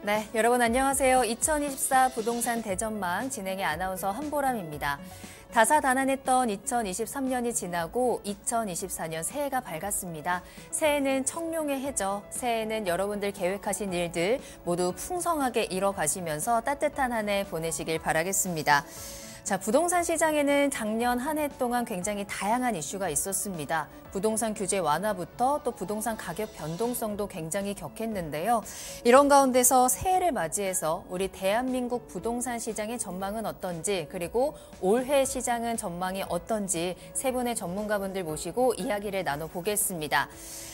네, 여러분 안녕하세요. 2024 부동산 대전망 진행의 아나운서 한보람입니다. 다사다난했던 2023년이 지나고 2024년 새해가 밝았습니다. 새해는 청룡의 해죠. 새해는 여러분들 계획하신 일들 모두 풍성하게 이뤄가시면서 따뜻한 한 해 보내시길 바라겠습니다. 자, 부동산 시장에는 작년 한 해 동안 굉장히 다양한 이슈가 있었습니다. 부동산 규제 완화부터 또 부동산 가격 변동성도 굉장히 격했는데요. 이런 가운데서 새해를 맞이해서 우리 대한민국 부동산 시장의 전망은 어떤지, 그리고 올해 시장은 전망이 어떤지 세 분의 전문가분들 모시고 이야기를 나눠보겠습니다.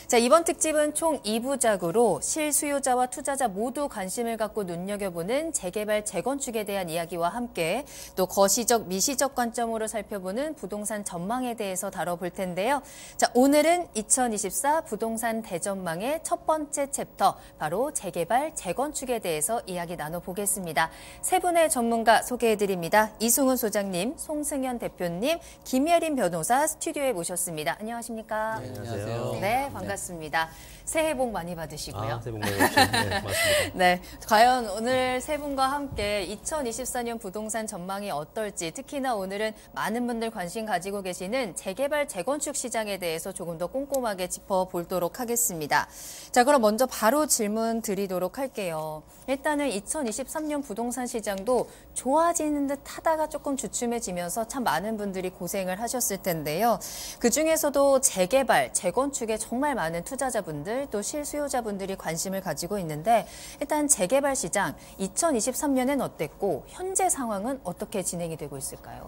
자, 이번 특집은 총 2부작으로 실수요자와 투자자 모두 관심을 갖고 눈여겨보는 재개발, 재건축에 대한 이야기와 함께 또 거시적, 미시적 관점으로 살펴보는 부동산 전망에 대해서 다뤄볼 텐데요. 자, 오늘은 2024 부동산 대전망의 첫 번째 챕터, 바로 재개발, 재건축에 대해서 이야기 나눠보겠습니다. 세 분의 전문가 소개해드립니다. 이승훈 소장님, 송승현 대표님, 김예린 변호사 스튜디오에 모셨습니다. 안녕하십니까? 네, 안녕하세요. 네, 반갑습니다. 새해 복 많이 받으시고요. 새해 복 많이 받으시고요. 네, 맞습니다. 네, 과연 오늘 세 분과 함께 2024년 부동산 전망이 어떨지, 특히나 오늘은 많은 분들 관심 가지고 계시는 재개발, 재건축 시장에 대해서 조금 더 꼼꼼하게 짚어보도록 하겠습니다. 자, 그럼 먼저 바로 질문 드리도록 할게요. 일단은 2023년 부동산 시장도 좋아지는 듯 하다가 조금 주춤해지면서 참 많은 분들이 고생을 하셨을 텐데요. 그중에서도 재개발, 재건축에 정말 많은 투자자분들 또 실수요자분들이 관심을 가지고 있는데, 일단 재개발 시장 2023년엔 어땠고 현재 상황은 어떻게 진행이 되고 있을까요?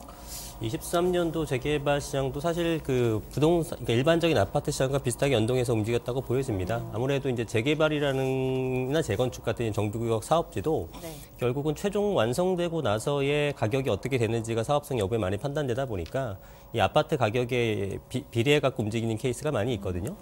23년도 재개발 시장도 사실 그 부동산, 그러니까 일반적인 아파트 시장과 비슷하게 연동해서 움직였다고 보여집니다. 아무래도 이제 재개발이라는나 재건축 같은 정비구역 사업지도 결국은 최종 완성되고 나서의 가격이 어떻게 되는지가 사업성 여부에 많이 판단되다 보니까 이 아파트 가격에 비례해 갖고 움직이는 케이스가 많이 있거든요.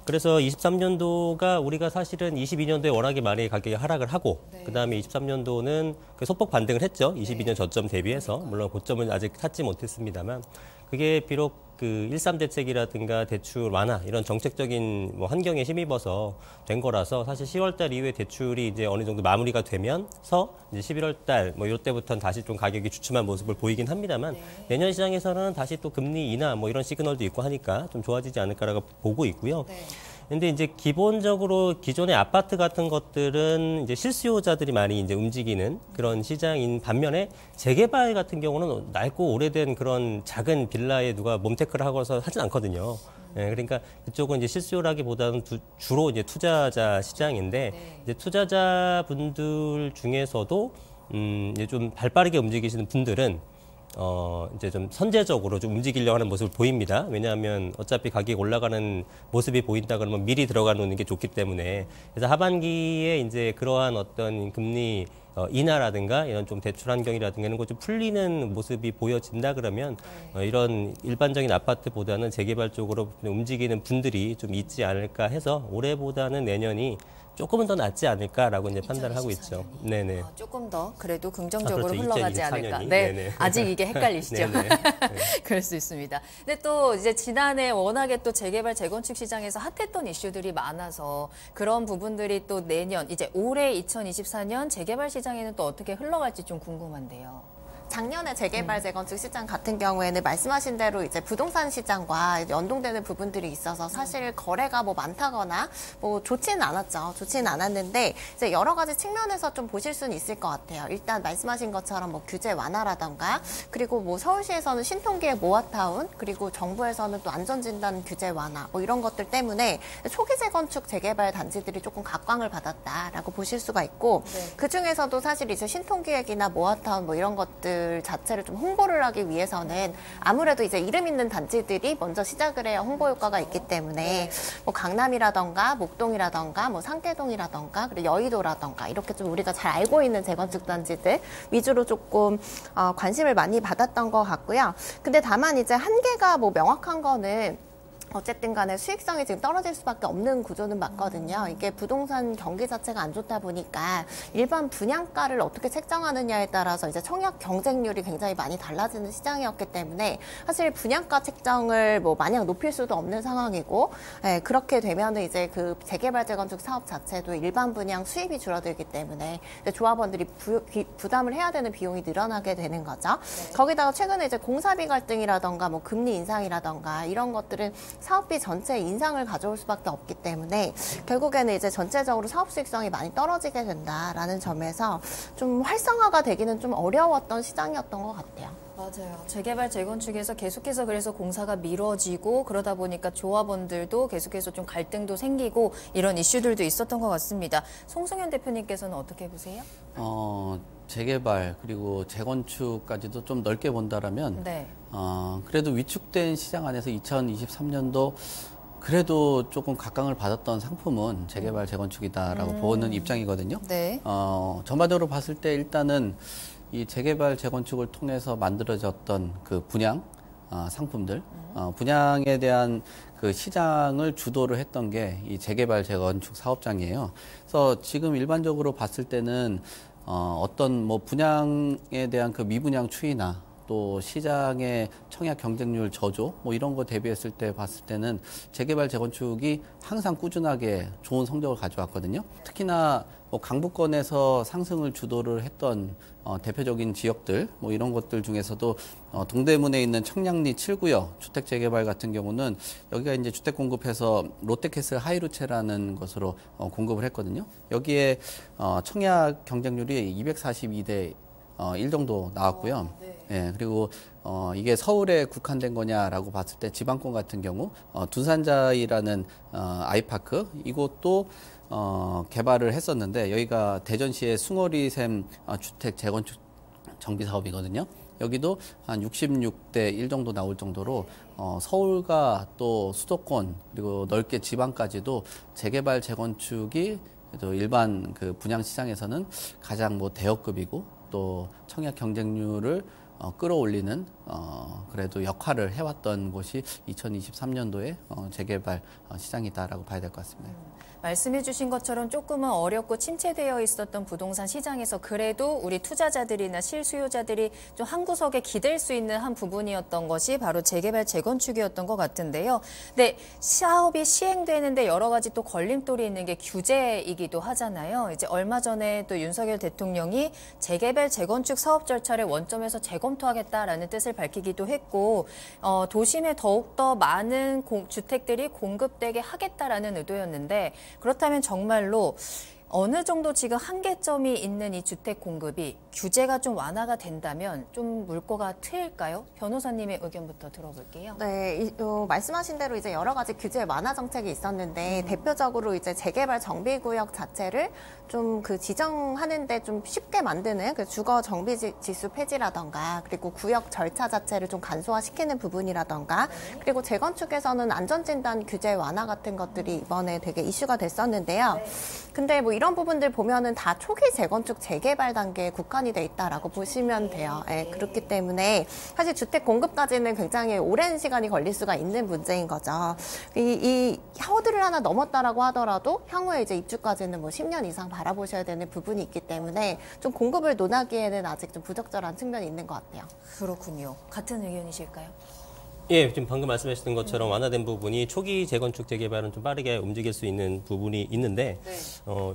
그래서 23년도가 우리가 사실은 22년도에 워낙에 많이 가격이 하락을 하고, 그다음에 23년도는 소폭 반등을 했죠. 22년 저점 대비해서. 물론 고점은 아직 탔지 못했습니다만, 그게 비록 그 13 대책이라든가 대출 완화 이런 정책적인 환경에 힘입어서 된 거라서, 사실 10월 달 이후에 대출이 이제 어느 정도 마무리가 되면서 이제 11월 달 이럴 때부터는 다시 좀 가격이 주춤한 모습을 보이긴 합니다만, 내년 시장에서는 다시 또 금리 인하 이런 시그널도 있고 하니까 좀 좋아지지 않을까라고 보고 있고요. 근데 이제 기본적으로 기존의 아파트 같은 것들은 이제 실수요자들이 많이 이제 움직이는 그런 시장인 반면에, 재개발 같은 경우는 낡고 오래된 그런 작은 빌라에 누가 몸테크를 하고서 하진 않거든요. 네, 그러니까 그쪽은 이제 실수요라기보다는 주로 이제 투자자 시장인데, 이제 투자자분들 중에서도 이제 좀 발빠르게 움직이시는 분들은 이제 좀 선제적으로 좀 움직이려고 하는 모습을 보입니다. 왜냐하면 어차피 가격이 올라가는 모습이 보인다 그러면 미리 들어가 놓는 게 좋기 때문에. 그래서 하반기에 이제 그러한 어떤 금리 인하라든가 이런 좀 대출 환경이라든가 이런 거 좀 풀리는 모습이 보여진다 그러면 이런 일반적인 아파트보다는 재개발 쪽으로 움직이는 분들이 좀 있지 않을까 해서 올해보다는 내년이 조금은 더 낫지 않을까라고 이제 판단을 하고 있죠. 네네. 조금 더 그래도 긍정적으로 그렇죠. 흘러가지 않을까. 네, 네네. 아직 이게 헷갈리시죠? 그럴 수 있습니다. 근데 또 이제 지난해 워낙에 또 재개발, 재건축 시장에서 핫했던 이슈들이 많아서 그런 부분들이 또 내년, 이제 올해 2024년 재개발 시장에는 또 어떻게 흘러갈지 좀 궁금한데요. 작년에 재개발, 재건축 시장 같은 경우에는 말씀하신 대로 이제 부동산 시장과 연동되는 부분들이 있어서 사실 거래가 많다거나 좋지는 않았죠. 좋지는 않았는데 이제 여러 가지 측면에서 좀 보실 수는 있을 것 같아요. 일단 말씀하신 것처럼 규제 완화라던가, 그리고 서울시에서는 신통기의 모아타운, 그리고 정부에서는 또 안전진단 규제 완화 이런 것들 때문에 초기 재건축, 재개발 단지들이 조금 각광을 받았다라고 보실 수가 있고, 그 중에서도 사실 이제 신통기획이나 모아타운 이런 것들 자체를 좀 홍보를 하기 위해서는 아무래도 이제 이름 있는 단지들이 먼저 시작을 해야 홍보 효과가 있기 때문에 강남이라던가 목동이라던가 상계동이라던가 그리고 여의도라던가 이렇게 좀 우리가 잘 알고 있는 재건축 단지들 위주로 조금 관심을 많이 받았던 것 같고요. 근데 다만 이제 한계가 명확한 거는 어쨌든 간에 수익성이 지금 떨어질 수밖에 없는 구조는 맞거든요. 이게 부동산 경기 자체가 안 좋다 보니까 일반 분양가를 어떻게 책정하느냐에 따라서 이제 청약 경쟁률이 굉장히 많이 달라지는 시장이었기 때문에 사실 분양가 책정을 뭐 마냥 높일 수도 없는 상황이고, 예, 그렇게 되면은 이제 그 재개발 재건축 사업 자체도 일반 분양 수입이 줄어들기 때문에 이제 조합원들이 부담을 해야 되는 비용이 늘어나게 되는 거죠. 네. 거기다가 최근에 이제 공사비 갈등이라던가 뭐 금리 인상이라던가 이런 것들은 사업비 전체 인상을 가져올 수밖에 없기 때문에 결국에는 이제 전체적으로 사업 수익성이 많이 떨어지게 된다라는 점에서 좀 활성화가 되기는 좀 어려웠던 시장이었던 것 같아요. 맞아요. 재개발, 재건축에서 계속해서 그래서 공사가 미뤄지고 그러다 보니까 조합원들도 계속해서 좀 갈등도 생기고 이런 이슈들도 있었던 것 같습니다. 송승현 대표님께서는 어떻게 보세요? 재개발 그리고 재건축까지도 좀 넓게 본다라면 네. 그래도 위축된 시장 안에서 2023년도 그래도 조금 각광을 받았던 상품은 재개발, 재건축이다라고 보는 입장이거든요. 네. 전반적으로 봤을 때 일단은 이 재개발, 재건축을 통해서 만들어졌던 그 분양 상품들, 분양에 대한 그 시장을 주도를 했던 게 이 재개발, 재건축 사업장이에요. 그래서 지금 일반적으로 봤을 때는 어떤 뭐 분양에 대한 그 미분양 추이나 또 시장의 청약 경쟁률 저조 뭐 이런 거 대비했을 때 봤을 때는 재개발 재건축이 항상 꾸준하게 좋은 성적을 가져왔거든요. 특히나 뭐 강북권에서 상승을 주도를 했던 대표적인 지역들 뭐 이런 것들 중에서도 동대문에 있는 청량리 7구역 주택 재개발 같은 경우는 여기가 이제 주택 공급해서 롯데캐슬 하이루체라는 것으로 공급을 했거든요. 여기에 청약 경쟁률이 242대 1 정도 나왔고요. 네. 예, 그리고 이게 서울에 국한된 거냐라고 봤을 때 지방권 같은 경우 두산자이라는 아이파크 이곳도 개발을 했었는데 여기가 대전시의 숭어리샘 주택 재건축 정비 사업이거든요. 여기도 한 66대 1 정도 나올 정도로 서울과 또 수도권 그리고 넓게 지방까지도 재개발 재건축이 또 일반 그 분양 시장에서는 가장 뭐 대여급이고 또 청약 경쟁률을 끌어올리는 그래도 역할을 해왔던 곳이 2023년도에 재개발 시장이다라고 봐야 될 것 같습니다. 말씀해 주신 것처럼 조금은 어렵고 침체되어 있었던 부동산 시장에서 그래도 우리 투자자들이나 실수요자들이 좀 한 구석에 기댈 수 있는 한 부분이었던 것이 바로 재개발, 재건축이었던 것 같은데요. 네, 사업이 시행되는데 여러 가지 또 걸림돌이 있는 게 규제이기도 하잖아요. 이제 얼마 전에 또 윤석열 대통령이 재개발, 재건축 사업 절차를 원점에서 재검토하겠다라는 뜻을 밝히기도 했고 도심에 더욱더 많은 주택들이 공급되게 하겠다라는 의도였는데 그렇다면 정말로 어느 정도 지금 한계점이 있는 이 주택 공급이 규제가 좀 완화가 된다면 좀 물꼬가 트일까요? 변호사님의 의견부터 들어볼게요. 네, 말씀하신 대로 이제 여러 가지 규제 완화 정책이 있었는데 대표적으로 이제 재개발 정비구역 자체를 좀 그 지정하는데 좀 쉽게 만드는 그 주거 정비 지수 폐지라던가 그리고 구역 절차 자체를 좀 간소화시키는 부분이라던가 그리고 재건축에서는 안전진단 규제 완화 같은 것들이 이번에 되게 이슈가 됐었는데요. 근데 뭐 이런 부분들 보면은 다 초기 재건축 재개발 단계에 국한이 돼 있다라고 보시면 돼요. 네, 그렇기 때문에 사실 주택 공급까지는 굉장히 오랜 시간이 걸릴 수가 있는 문제인 거죠. 이 허들을 하나 넘었다라고 하더라도 향후에 이제 입주까지는 뭐 10년 이상 바라보셔야 되는 부분이 있기 때문에 좀 공급을 논하기에는 아직 좀 부적절한 측면이 있는 것 같아요. 그렇군요. 같은 의견이실까요? 예, 지금 방금 말씀하셨던 것처럼 완화된 부분이 초기 재건축 재개발은 좀 빠르게 움직일 수 있는 부분이 있는데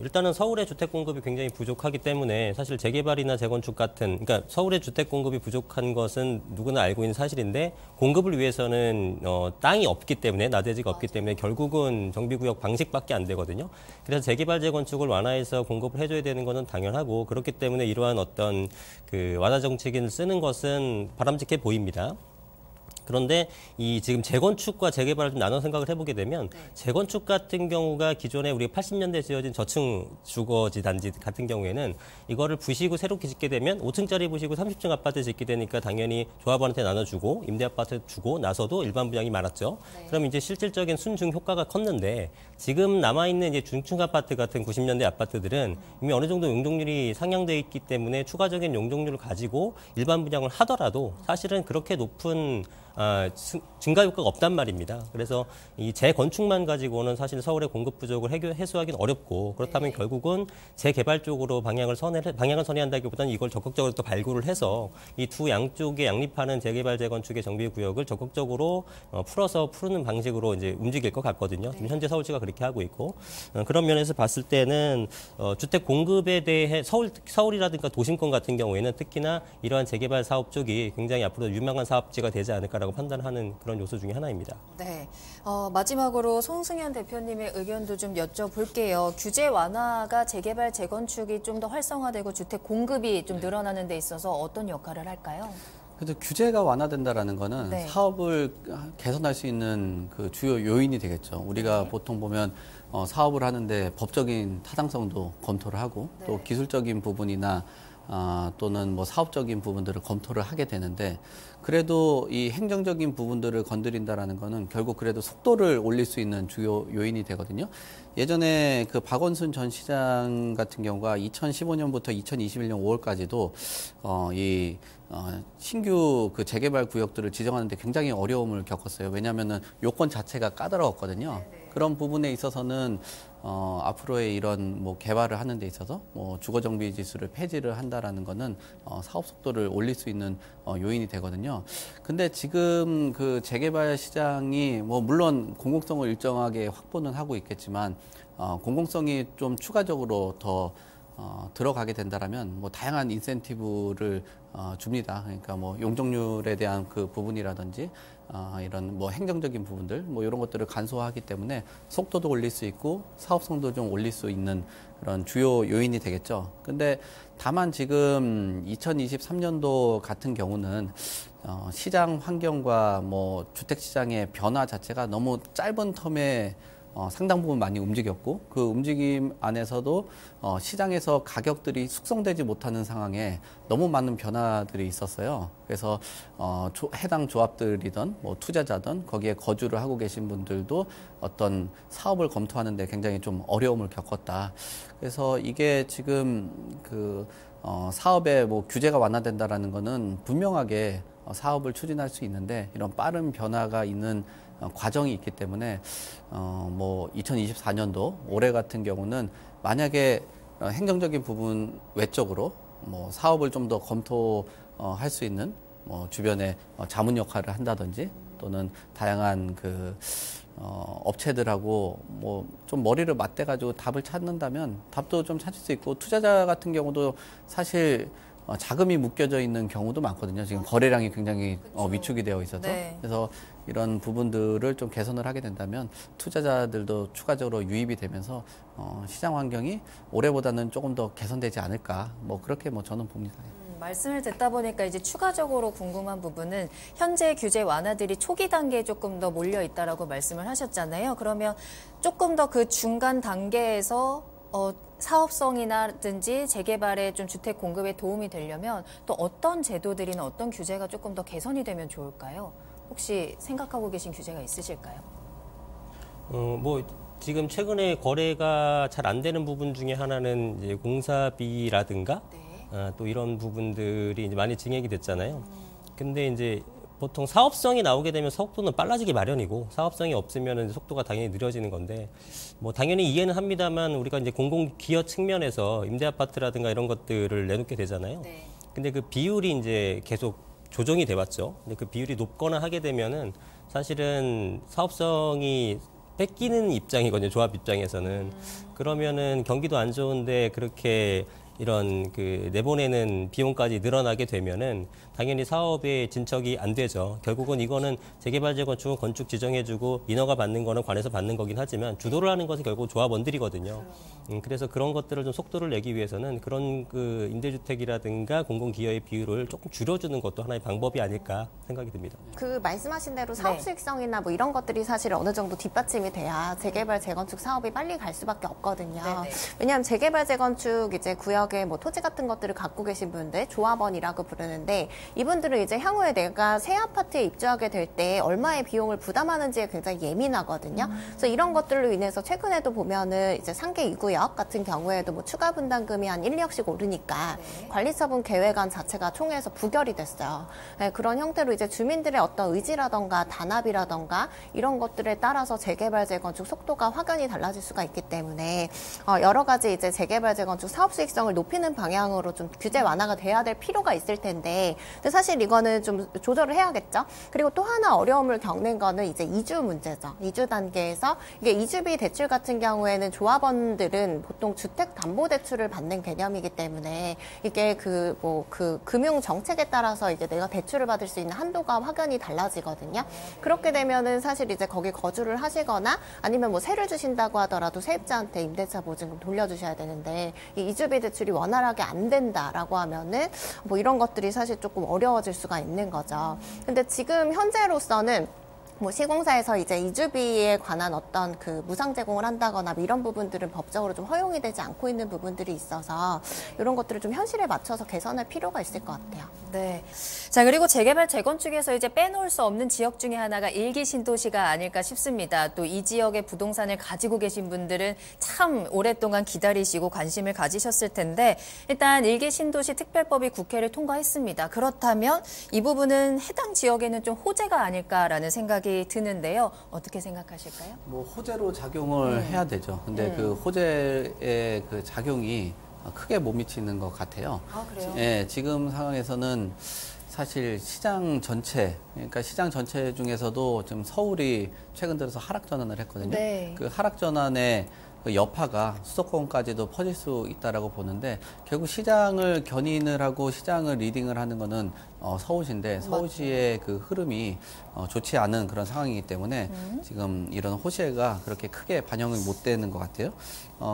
일단은 서울의 주택 공급이 굉장히 부족하기 때문에 사실 재개발이나 재건축 같은 그러니까 서울의 주택 공급이 부족한 것은 누구나 알고 있는 사실인데 공급을 위해서는 땅이 없기 때문에 나대지가 없기 때문에 결국은 정비구역 방식밖에 안 되거든요. 그래서 재개발 재건축을 완화해서 공급을 해줘야 되는 것은 당연하고 그렇기 때문에 이러한 어떤 그 완화 정책을 쓰는 것은 바람직해 보입니다. 그런데 이 지금 재건축과 재개발을 좀 나눠 생각을 해보게 되면 재건축 같은 경우가 기존에 우리 80년대 지어진 저층 주거지 단지 같은 경우에는 이거를 부시고 새롭게 짓게 되면 5층짜리 부시고 30층 아파트 짓게 되니까 당연히 조합원한테 나눠주고 임대 아파트 주고 나서도 일반 분양이 많았죠. 그럼 이제 실질적인 순증 효과가 컸는데 지금 남아있는 이제 중층 아파트 같은 90년대 아파트들은 이미 어느 정도 용적률이 상향되어 있기 때문에 추가적인 용적률을 가지고 일반 분양을 하더라도 사실은 그렇게 높은 증가 효과가 없단 말입니다. 그래서 이 재건축만 가지고는 사실 서울의 공급 부족을 해소하기는 어렵고 그렇다면 결국은 재개발 쪽으로 방향을 선회한다기보다는 이걸 적극적으로 또 발굴을 해서 이 두 양쪽에 양립하는 재개발 재건축의 정비 구역을 적극적으로 푸는 방식으로 이제 움직일 것 같거든요. 지금 현재 서울시가 그렇게 하고 있고 그런 면에서 봤을 때는 주택 공급에 대해 서울이라든가 도심권 같은 경우에는 특히나 이러한 재개발 사업 쪽이 굉장히 앞으로 유망한 사업지가 되지 않을까라고 판단하는 그런 요소 중에 하나입니다. 네. 마지막으로 송승현 대표님의 의견도 좀 여쭤볼게요. 규제 완화가 재개발 재건축이 좀 더 활성화되고 주택 공급이 좀 늘어나는 데 있어서 어떤 역할을 할까요? 그래서 규제가 완화된다라는 거는 네. 사업을 개선할 수 있는 그 주요 요인이 되겠죠. 우리가 보통 보면 사업을 하는데 법적인 타당성도 검토를 하고 또 기술적인 부분이나 또는 뭐 사업적인 부분들을 검토를 하게 되는데 그래도 이 행정적인 부분들을 건드린다라는 거는 결국 그래도 속도를 올릴 수 있는 주요 요인이 되거든요. 예전에 그 박원순 전 시장 같은 경우가 2015년부터 2021년 5월까지도 신규 그 재개발 구역들을 지정하는데 굉장히 어려움을 겪었어요. 왜냐하면은 요건 자체가 까다로웠거든요. 그런 부분에 있어서는 앞으로의 이런 뭐 개발을 하는 데 있어서 뭐 주거정비 지수를 폐지를 한다라는 거는 사업 속도를 올릴 수 있는 요인이 되거든요. 근데 지금 그 재개발 시장이 뭐 물론 공공성을 일정하게 확보는 하고 있겠지만 공공성이 좀 추가적으로 더 들어가게 된다라면 뭐 다양한 인센티브를 줍니다. 그러니까 뭐 용적률에 대한 그 부분이라든지 이런 뭐 행정적인 부분들 뭐 이런 것들을 간소화하기 때문에 속도도 올릴 수 있고 사업성도 좀 올릴 수 있는 그런 주요 요인이 되겠죠. 근데 다만 지금 2023년도 같은 경우는 시장 환경과 뭐 주택 시장의 변화 자체가 너무 짧은 텀에 상당 부분 많이 움직였고 그 움직임 안에서도 시장에서 가격들이 숙성되지 못하는 상황에 너무 많은 변화들이 있었어요. 그래서 해당 조합들이든 뭐 투자자든 거기에 거주를 하고 계신 분들도 어떤 사업을 검토하는데 굉장히 좀 어려움을 겪었다. 그래서 이게 지금 그 사업에 뭐 규제가 완화된다라는 거는 분명하게 사업을 추진할 수 있는데 이런 빠른 변화가 있는 과정이 있기 때문에 뭐 2024년도 올해 같은 경우는 만약에 행정적인 부분 외적으로 뭐 사업을 좀 더 검토할 수 있는 뭐 주변에 자문 역할을 한다든지 또는 다양한 그 업체들하고 뭐 좀 머리를 맞대 가지고 답을 찾는다면 답도 좀 찾을 수 있고 투자자 같은 경우도 사실 자금이 묶여져 있는 경우도 많거든요. 지금 거래량이 굉장히 위축이 되어 있어서 그래서 이런 부분들을 좀 개선을 하게 된다면 투자자들도 추가적으로 유입이 되면서 시장 환경이 올해보다는 조금 더 개선되지 않을까 뭐 그렇게 뭐 저는 봅니다. 말씀을 듣다 보니까 이제 추가적으로 궁금한 부분은 현재 규제 완화들이 초기 단계에 조금 더 몰려 있다라고 말씀을 하셨잖아요. 그러면 조금 더 그 중간 단계에서 사업성이나든지 재개발에 좀 주택 공급에 도움이 되려면 또 어떤 제도들이나 어떤 규제가 조금 더 개선이 되면 좋을까요? 혹시 생각하고 계신 규제가 있으실까요? 뭐 지금 최근에 거래가 잘 안 되는 부분 중에 하나는 이제 공사비라든가 또 이런 부분들이 이제 많이 증액이 됐잖아요. 근데 이제 보통 사업성이 나오게 되면 속도는 빨라지기 마련이고 사업성이 없으면 속도가 당연히 느려지는 건데 뭐 당연히 이해는 합니다만 우리가 이제 공공기여 측면에서 임대아파트라든가 이런 것들을 내놓게 되잖아요. 근데 그 비율이 이제 계속 조정이 돼 왔죠. 근데 그 비율이 높거나 하게 되면은 사실은 사업성이 뺏기는 입장이거든요. 조합 입장에서는. 그러면은 경기도 안 좋은데 그렇게 이런 그 내보내는 비용까지 늘어나게 되면은 당연히 사업의 진척이 안 되죠. 결국은 이거는 재개발 재건축은 건축 지정해주고 민허가 받는 거는 관에서 받는 거긴 하지만 주도를 하는 것은 결국 조합원들이거든요. 그래서 그런 것들을 좀 속도를 내기 위해서는 그런 그 임대주택이라든가 공공기여의 비율을 조금 줄여주는 것도 하나의 방법이 아닐까 생각이 듭니다. 그 말씀하신 대로 사업 수익성이나 뭐 이런 것들이 사실 어느 정도 뒷받침이 돼야 재개발 재건축 사업이 빨리 갈 수밖에 없거든요. 왜냐하면 재개발 재건축 이제 구역 지역에 뭐 토지 같은 것들을 갖고 계신 분들, 조합원이라고 부르는데 이분들은 이제 향후에 내가 새 아파트에 입주하게 될 때 얼마의 비용을 부담하는지에 굉장히 예민하거든요. 그래서 이런 것들로 인해서 최근에도 보면은 이제 상계 2구역 같은 경우에도 뭐 추가 분담금이 한 1, 2억씩 오르니까 관리처분 계획안 자체가 총회에서 부결이 됐어요. 네, 그런 형태로 이제 주민들의 어떤 의지라던가 단합이라던가 이런 것들에 따라서 재개발, 재건축 속도가 확연히 달라질 수가 있기 때문에 여러 가지 이제 재개발, 재건축 사업 수익성을 높이는 방향으로 좀 규제 완화가 돼야 될 필요가 있을 텐데, 근데 사실 이거는 좀 조절을 해야겠죠. 그리고 또 하나 어려움을 겪는 거는 이제 이주 문제죠. 이주 단계에서 이게 이주비 대출 같은 경우에는 조합원들은 보통 주택담보대출을 받는 개념이기 때문에 이게 그 금융 정책에 따라서 이게 내가 대출을 받을 수 있는 한도가 확연히 달라지거든요. 그렇게 되면은 사실 이제 거기 거주를 하시거나 아니면 뭐 세를 주신다고 하더라도 세입자한테 임대차 보증금 돌려주셔야 되는데 이 이주비 대출이 원활하게 안 된다라고 하면은 뭐 이런 것들이 사실 조금 어려워질 수가 있는 거죠. 근데 지금 현재로서는 뭐 시공사에서 이제 이주비에 관한 어떤 그 무상 제공을 한다거나 뭐 이런 부분들은 법적으로 좀 허용이 되지 않고 있는 부분들이 있어서 이런 것들을 좀 현실에 맞춰서 개선할 필요가 있을 것 같아요. 네. 자, 그리고 재개발, 재건축에서 이제 빼놓을 수 없는 지역 중에 하나가 일기 신도시가 아닐까 싶습니다. 또 이 지역의 부동산을 가지고 계신 분들은 참 오랫동안 기다리시고 관심을 가지셨을 텐데 일단 일기 신도시 특별법이 국회를 통과했습니다. 그렇다면 이 부분은 해당 지역에는 좀 호재가 아닐까라는 생각이 드는데요. 어떻게 생각하실까요? 뭐 호재로 작용을 해야 되죠. 근데 그 호재의 그 작용이 크게 못 미치는 것 같아요. 아, 그래요? 예, 지금 상황에서는 사실 시장 전체, 그러니까 시장 전체 중에서도 지금 서울이 최근 들어서 하락 전환을 했거든요. 네. 그 하락 전환의 그 여파가 수도권까지도 퍼질 수 있다라고 보는데 결국 시장을 견인을 하고 시장을 리딩을 하는 거는 서울시인데 서울시의 그 흐름이 좋지 않은 그런 상황이기 때문에 지금 이런 호재가 그렇게 크게 반영이 못 되는 것 같아요.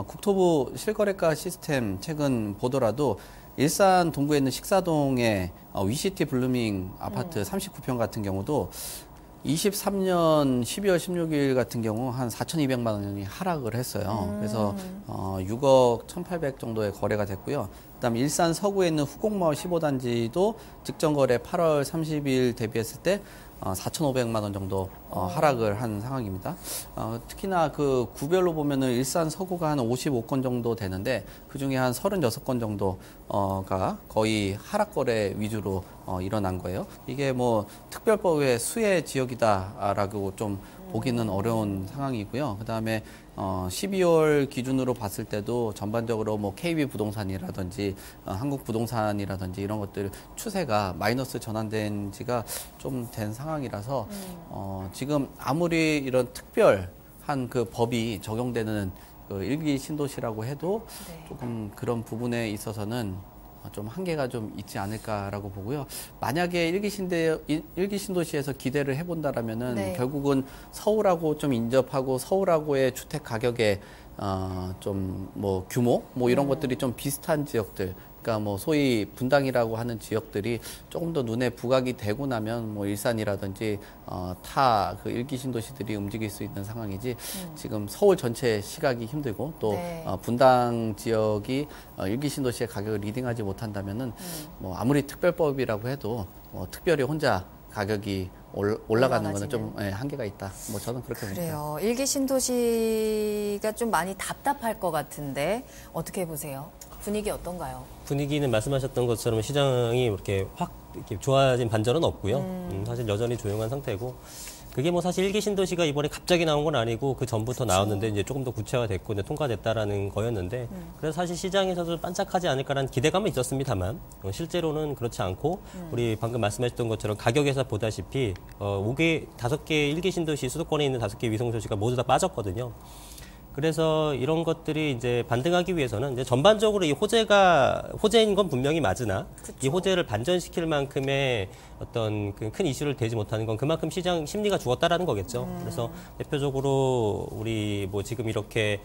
국토부 실거래가 시스템 최근 보더라도 일산 동구에 있는 식사동의 위시티 블루밍 아파트 39평 같은 경우도 23년 12월 16일 같은 경우 한 4,200만 원이 하락을 했어요. 그래서 6억 1,800 정도의 거래가 됐고요. 그다음 일산 서구에 있는 후곡마을 15단지도 직전 거래 8월 30일 대비했을 때 4,500만 원 정도 하락을 한 상황입니다. 특히나 그 구별로 보면은 일산 서구가 한 55건 정도 되는데 그 중에 한 36건 정도가 거의 하락 거래 위주로 일어난 거예요. 이게 뭐 특별법의 수혜 지역이다라고 좀 보기는 어려운 상황이고요. 그다음에 12월 기준으로 봤을 때도 전반적으로 뭐 KB 부동산이라든지 한국 부동산이라든지 이런 것들 추세가 마이너스 전환된 지가 좀 된 상황이라서 지금 아무리 이런 특별한 그 법이 적용되는 그 일기 신도시라고 해도 조금 그런 부분에 있어서는 좀 한계가 좀 있지 않을까라고 보고요. 만약에 일기 신도시에서 기대를 해본다라면은 결국은 서울하고 좀 인접하고 서울하고의 주택 가격의 좀 뭐 규모 뭐 이런 것들이 좀 비슷한 지역들. 그러니까 뭐 소위 분당이라고 하는 지역들이 조금 더 눈에 부각이 되고 나면 뭐 일산이라든지 타 그 일기 신도시들이 움직일 수 있는 상황이지 지금 서울 전체 시각이 힘들고 또 분당 지역이 일기 신도시의 가격을 리딩하지 못한다면은 뭐 아무리 특별법이라고 해도 특별히 혼자 가격이 올라가는 거는 좀 한계가 있다. 뭐 저는 그렇게 봅니다. 그래요. 일기 신도시가 좀 많이 답답할 것 같은데 어떻게 보세요? 분위기 어떤가요? 분위기는 말씀하셨던 것처럼 시장이 이렇게 확 이렇게 좋아진 반전은 없고요. 사실 여전히 조용한 상태고 그게 뭐 사실 일기 신도시가 이번에 갑자기 나온 건 아니고 그 전부터 나왔는데 이제 조금 더 구체화됐고 이제 통과됐다라는 거였는데 그래서 사실 시장에서도 반짝하지 않을까라는 기대감은 있었습니다만 실제로는 그렇지 않고 우리 방금 말씀하셨던 것처럼 가격에서 보다시피 5개 일기 신도시 수도권에 있는 5개 위성도시가 모두 다 빠졌거든요. 그래서 이런 것들이 이제 반등하기 위해서는 이제 전반적으로 이 호재인 건 분명히 맞으나 이 호재를 반전시킬 만큼의 어떤 큰 이슈를 대지 못하는 건 그만큼 시장 심리가 죽었다라는 거겠죠. 그래서 대표적으로 우리 뭐 지금 이렇게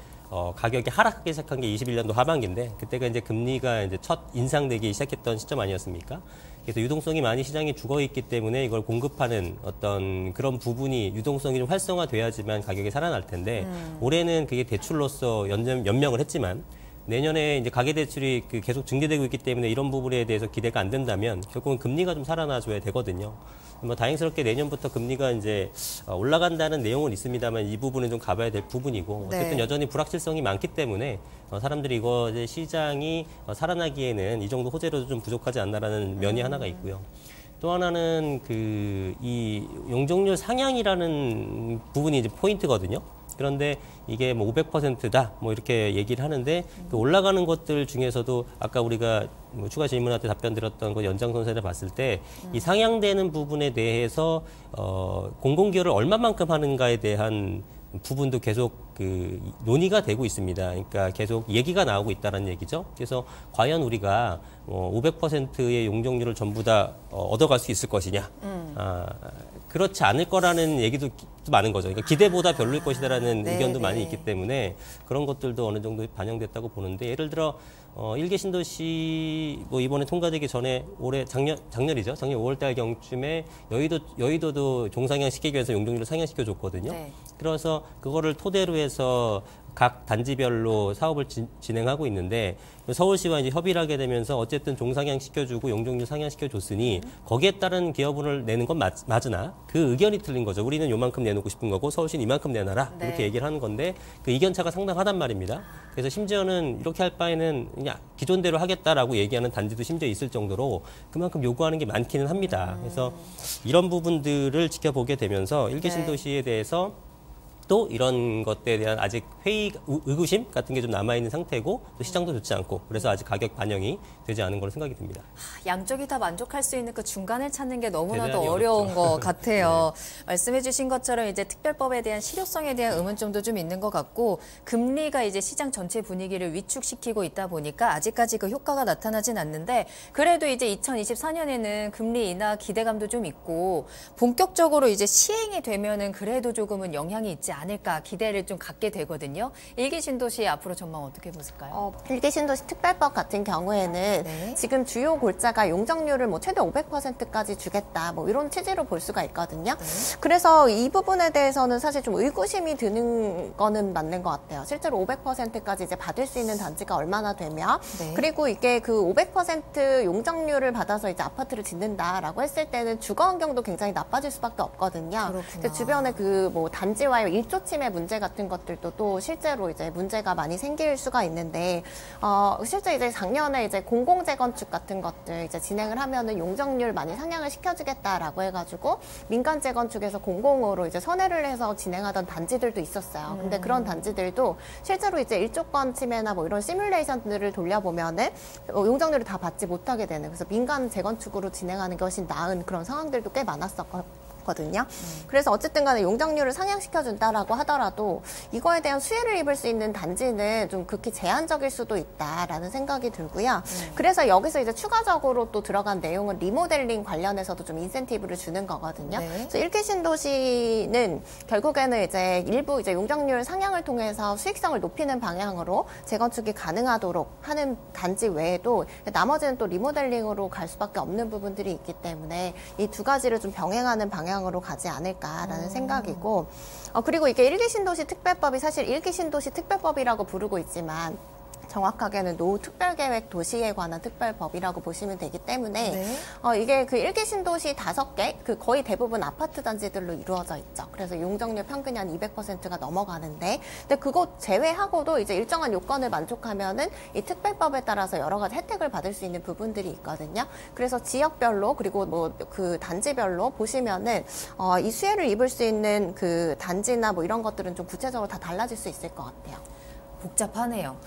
가격이 하락하기 시작한 게 21년도 하반기인데 그때가 이제 금리가 이제 첫 인상되기 시작했던 시점 아니었습니까? 그래서 유동성이 많이 시장에 죽어 있기 때문에 이걸 공급하는 어떤 그런 부분이 유동성이 좀 활성화돼야지만 가격이 살아날 텐데 올해는 그게 대출로서 연명을 했지만 내년에 이제 가계대출이 계속 증대되고 있기 때문에 이런 부분에 대해서 기대가 안 된다면 결국은 금리가 좀 살아나줘야 되거든요. 뭐 다행스럽게 내년부터 금리가 이제 올라간다는 내용은 있습니다만 이 부분은 좀 가봐야 될 부분이고 어쨌든 네. 여전히 불확실성이 많기 때문에 사람들이 이거 이제 시장이 살아나기에는 이 정도 호재로도 좀 부족하지 않나라는 면이 하나가 있고요. 또 하나는 이 용적률 상향이라는 부분이 이제 포인트거든요. 그런데 이게 뭐 500%다 뭐 이렇게 얘기를 하는데 그 올라가는 것들 중에서도 아까 우리가 뭐 추가 질문한테 답변 드렸던 거 연장선상을 봤을 때 이 상향되는 부분에 대해서 공공기여를 얼마만큼 하는가에 대한 부분도 계속 논의가 되고 있습니다. 그러니까 계속 얘기가 나오고 있다는 얘기죠. 그래서 과연 우리가 500%의 용적률을 전부 다 얻어갈 수 있을 것이냐. 그렇지 않을 거라는 얘기도 많은 거죠. 그러니까 기대보다 별로일 것이다라는 네, 의견도 네. 많이 있기 때문에 그런 것들도 어느 정도 반영됐다고 보는데 예를 들어 1개 신도시 뭐 이번에 통과되기 전에 올해 작년이죠. 작년 5월달 경쯤에 여의도도 종상향 시키기 위해서 용적률을 상향시켜 줬거든요. 네. 그래서 그거를 토대로 해서 각 단지별로 사업을 진행하고 있는데 서울시와 이제 협의를 하게 되면서 어쨌든 종상향 시켜주고 용적률 상향시켜 줬으니 거기에 따른 기여분을 내는 건 맞으나 그 의견이 틀린 거죠. 우리는 요만큼 내놓고 싶은 거고 서울시는 이만큼 내놔라 네. 이렇게 얘기를 하는 건데 그 의견차가 상당하단 말입니다. 그래서 심지어는 이렇게 할 바에는 그냥 기존대로 하겠다라고 얘기하는 단지도 심지어 있을 정도로 그만큼 요구하는 게 많기는 합니다. 그래서 이런 부분들을 지켜보게 되면서 일개 네. 신도시에 대해서 또 이런 것들에 대한 아직 의구심 같은 게 좀 남아있는 상태고 또 시장도 좋지 않고 그래서 아직 가격 반영이 되지 않은 걸로 생각이 듭니다. 양쪽이 다 만족할 수 있는 그 중간을 찾는 게 너무나도 대단히 어려운 어렵죠. 것 같아요. 말씀해 주신 것처럼 이제 특별법에 대한 실효성에 대한 의문점도 좀 있는 것 같고 금리가 이제 시장 전체 분위기를 위축시키고 있다 보니까 아직까지 그 효과가 나타나진 않는데 그래도 이제 2024년에는 금리 인하 기대감도 좀 있고 본격적으로 이제 시행이 되면은 그래도 조금은 영향이 있지 않을까 기대를 좀 갖게 되거든요. 일기 신도시 앞으로 전망 어떻게 보실까요? 일기 신도시 특별법 같은 경우에는 네. 지금 주요 골자가 용적률을 뭐 최대 500%까지 주겠다 뭐 이런 취지로 볼 수가 있거든요. 그래서 이 부분에 대해서는 사실 좀 의구심이 드는 거는 맞는 것 같아요. 실제로 500%까지 이제 받을 수 있는 단지가 얼마나 되며 네. 그리고 이게 그 500% 용적률을 받아서 이제 아파트를 짓는다라고 했을 때는 주거 환경도 굉장히 나빠질 수밖에 없거든요. 그렇구나. 그래서 주변에 그 뭐 단지와의 일조 침해 문제 같은 것들도 또 실제로 이제 문제가 많이 생길 수가 있는데 실제 이제 작년에 이제 공공 재건축 같은 것들 이제 진행을 하면은 용적률 많이 상향을 시켜주겠다라고 해가지고 민간 재건축에서 공공으로 이제 선회를 해서 진행하던 단지들도 있었어요. 근데 그런 단지들도 실제로 이제 일조권 침해나 뭐 이런 시뮬레이션들을 돌려보면은 용적률을 다 받지 못하게 되는 그래서 민간 재건축으로 진행하는 것이 나은 그런 상황들도 꽤 많았었거든요. 그래서 어쨌든 간에 용적률을 상향시켜준다라고 하더라도 이거에 대한 수혜를 입을 수 있는 단지는 좀 극히 제한적일 수도 있다라는 생각이 들고요. 그래서 여기서 이제 추가적으로 또 들어간 내용은 리모델링 관련해서도 좀 인센티브를 주는 거거든요. 네. 그래서 일기 신도시는 결국에는 이제 일부 이제 용적률 상향을 통해서 수익성을 높이는 방향으로 재건축이 가능하도록 하는 단지 외에도 나머지는 또 리모델링으로 갈 수밖에 없는 부분들이 있기 때문에 이 두 가지를 좀 병행하는 방향으로 가지 않을까라는 생각이고 그리고 이게 일기 신도시 특별법이 사실 일기 신도시 특별법이라고 부르고 있지만 정확하게는 노후 특별계획 도시에 관한 특별법이라고 보시면 되기 때문에 네. 이게 그 일기 신도시 5개 그 거의 대부분 아파트 단지들로 이루어져 있죠. 그래서 용적률 평균이 한 200%가 넘어가는데 근데 그거 제외하고도 이제 일정한 요건을 만족하면은 이 특별법에 따라서 여러 가지 혜택을 받을 수 있는 부분들이 있거든요. 그래서 지역별로 그리고 뭐 그 단지별로 보시면은 이 수혜를 입을 수 있는 그 단지나 뭐 이런 것들은 좀 구체적으로 다 달라질 수 있을 것 같아요. 복잡하네요.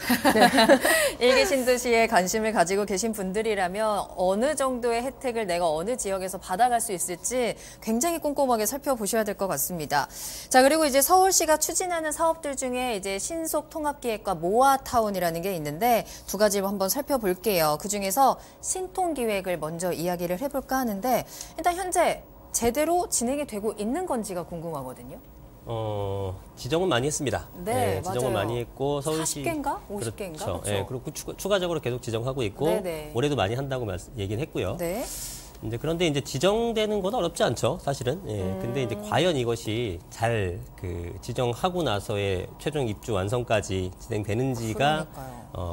일기 신도시에 관심을 가지고 계신 분들이라면 어느 정도의 혜택을 내가 어느 지역에서 받아갈 수 있을지 굉장히 꼼꼼하게 살펴보셔야 될 것 같습니다. 자, 그리고 이제 서울시가 추진하는 사업들 중에 이제 신속 통합기획과 모아타운이라는 게 있는데 두 가지 한번 살펴볼게요. 그 중에서 신통기획을 먼저 이야기를 해볼까 하는데 일단 현재 제대로 진행이 되고 있는 건지가 궁금하거든요. 지정은 많이 했습니다. 네, 지정은 맞아요. 많이 했고 서울시 40개인가? 50개인가? 그렇죠. 그렇죠. 예, 그리고 추가적으로 계속 지정하고 있고 네네. 올해도 많이 한다고 얘기는 했고요. 네. 이제 그런데 이제 지정되는 건 어렵지 않죠, 사실은. 예. 근데 이제 과연 이것이 잘 지정하고 나서의 최종 입주 완성까지 진행되는지가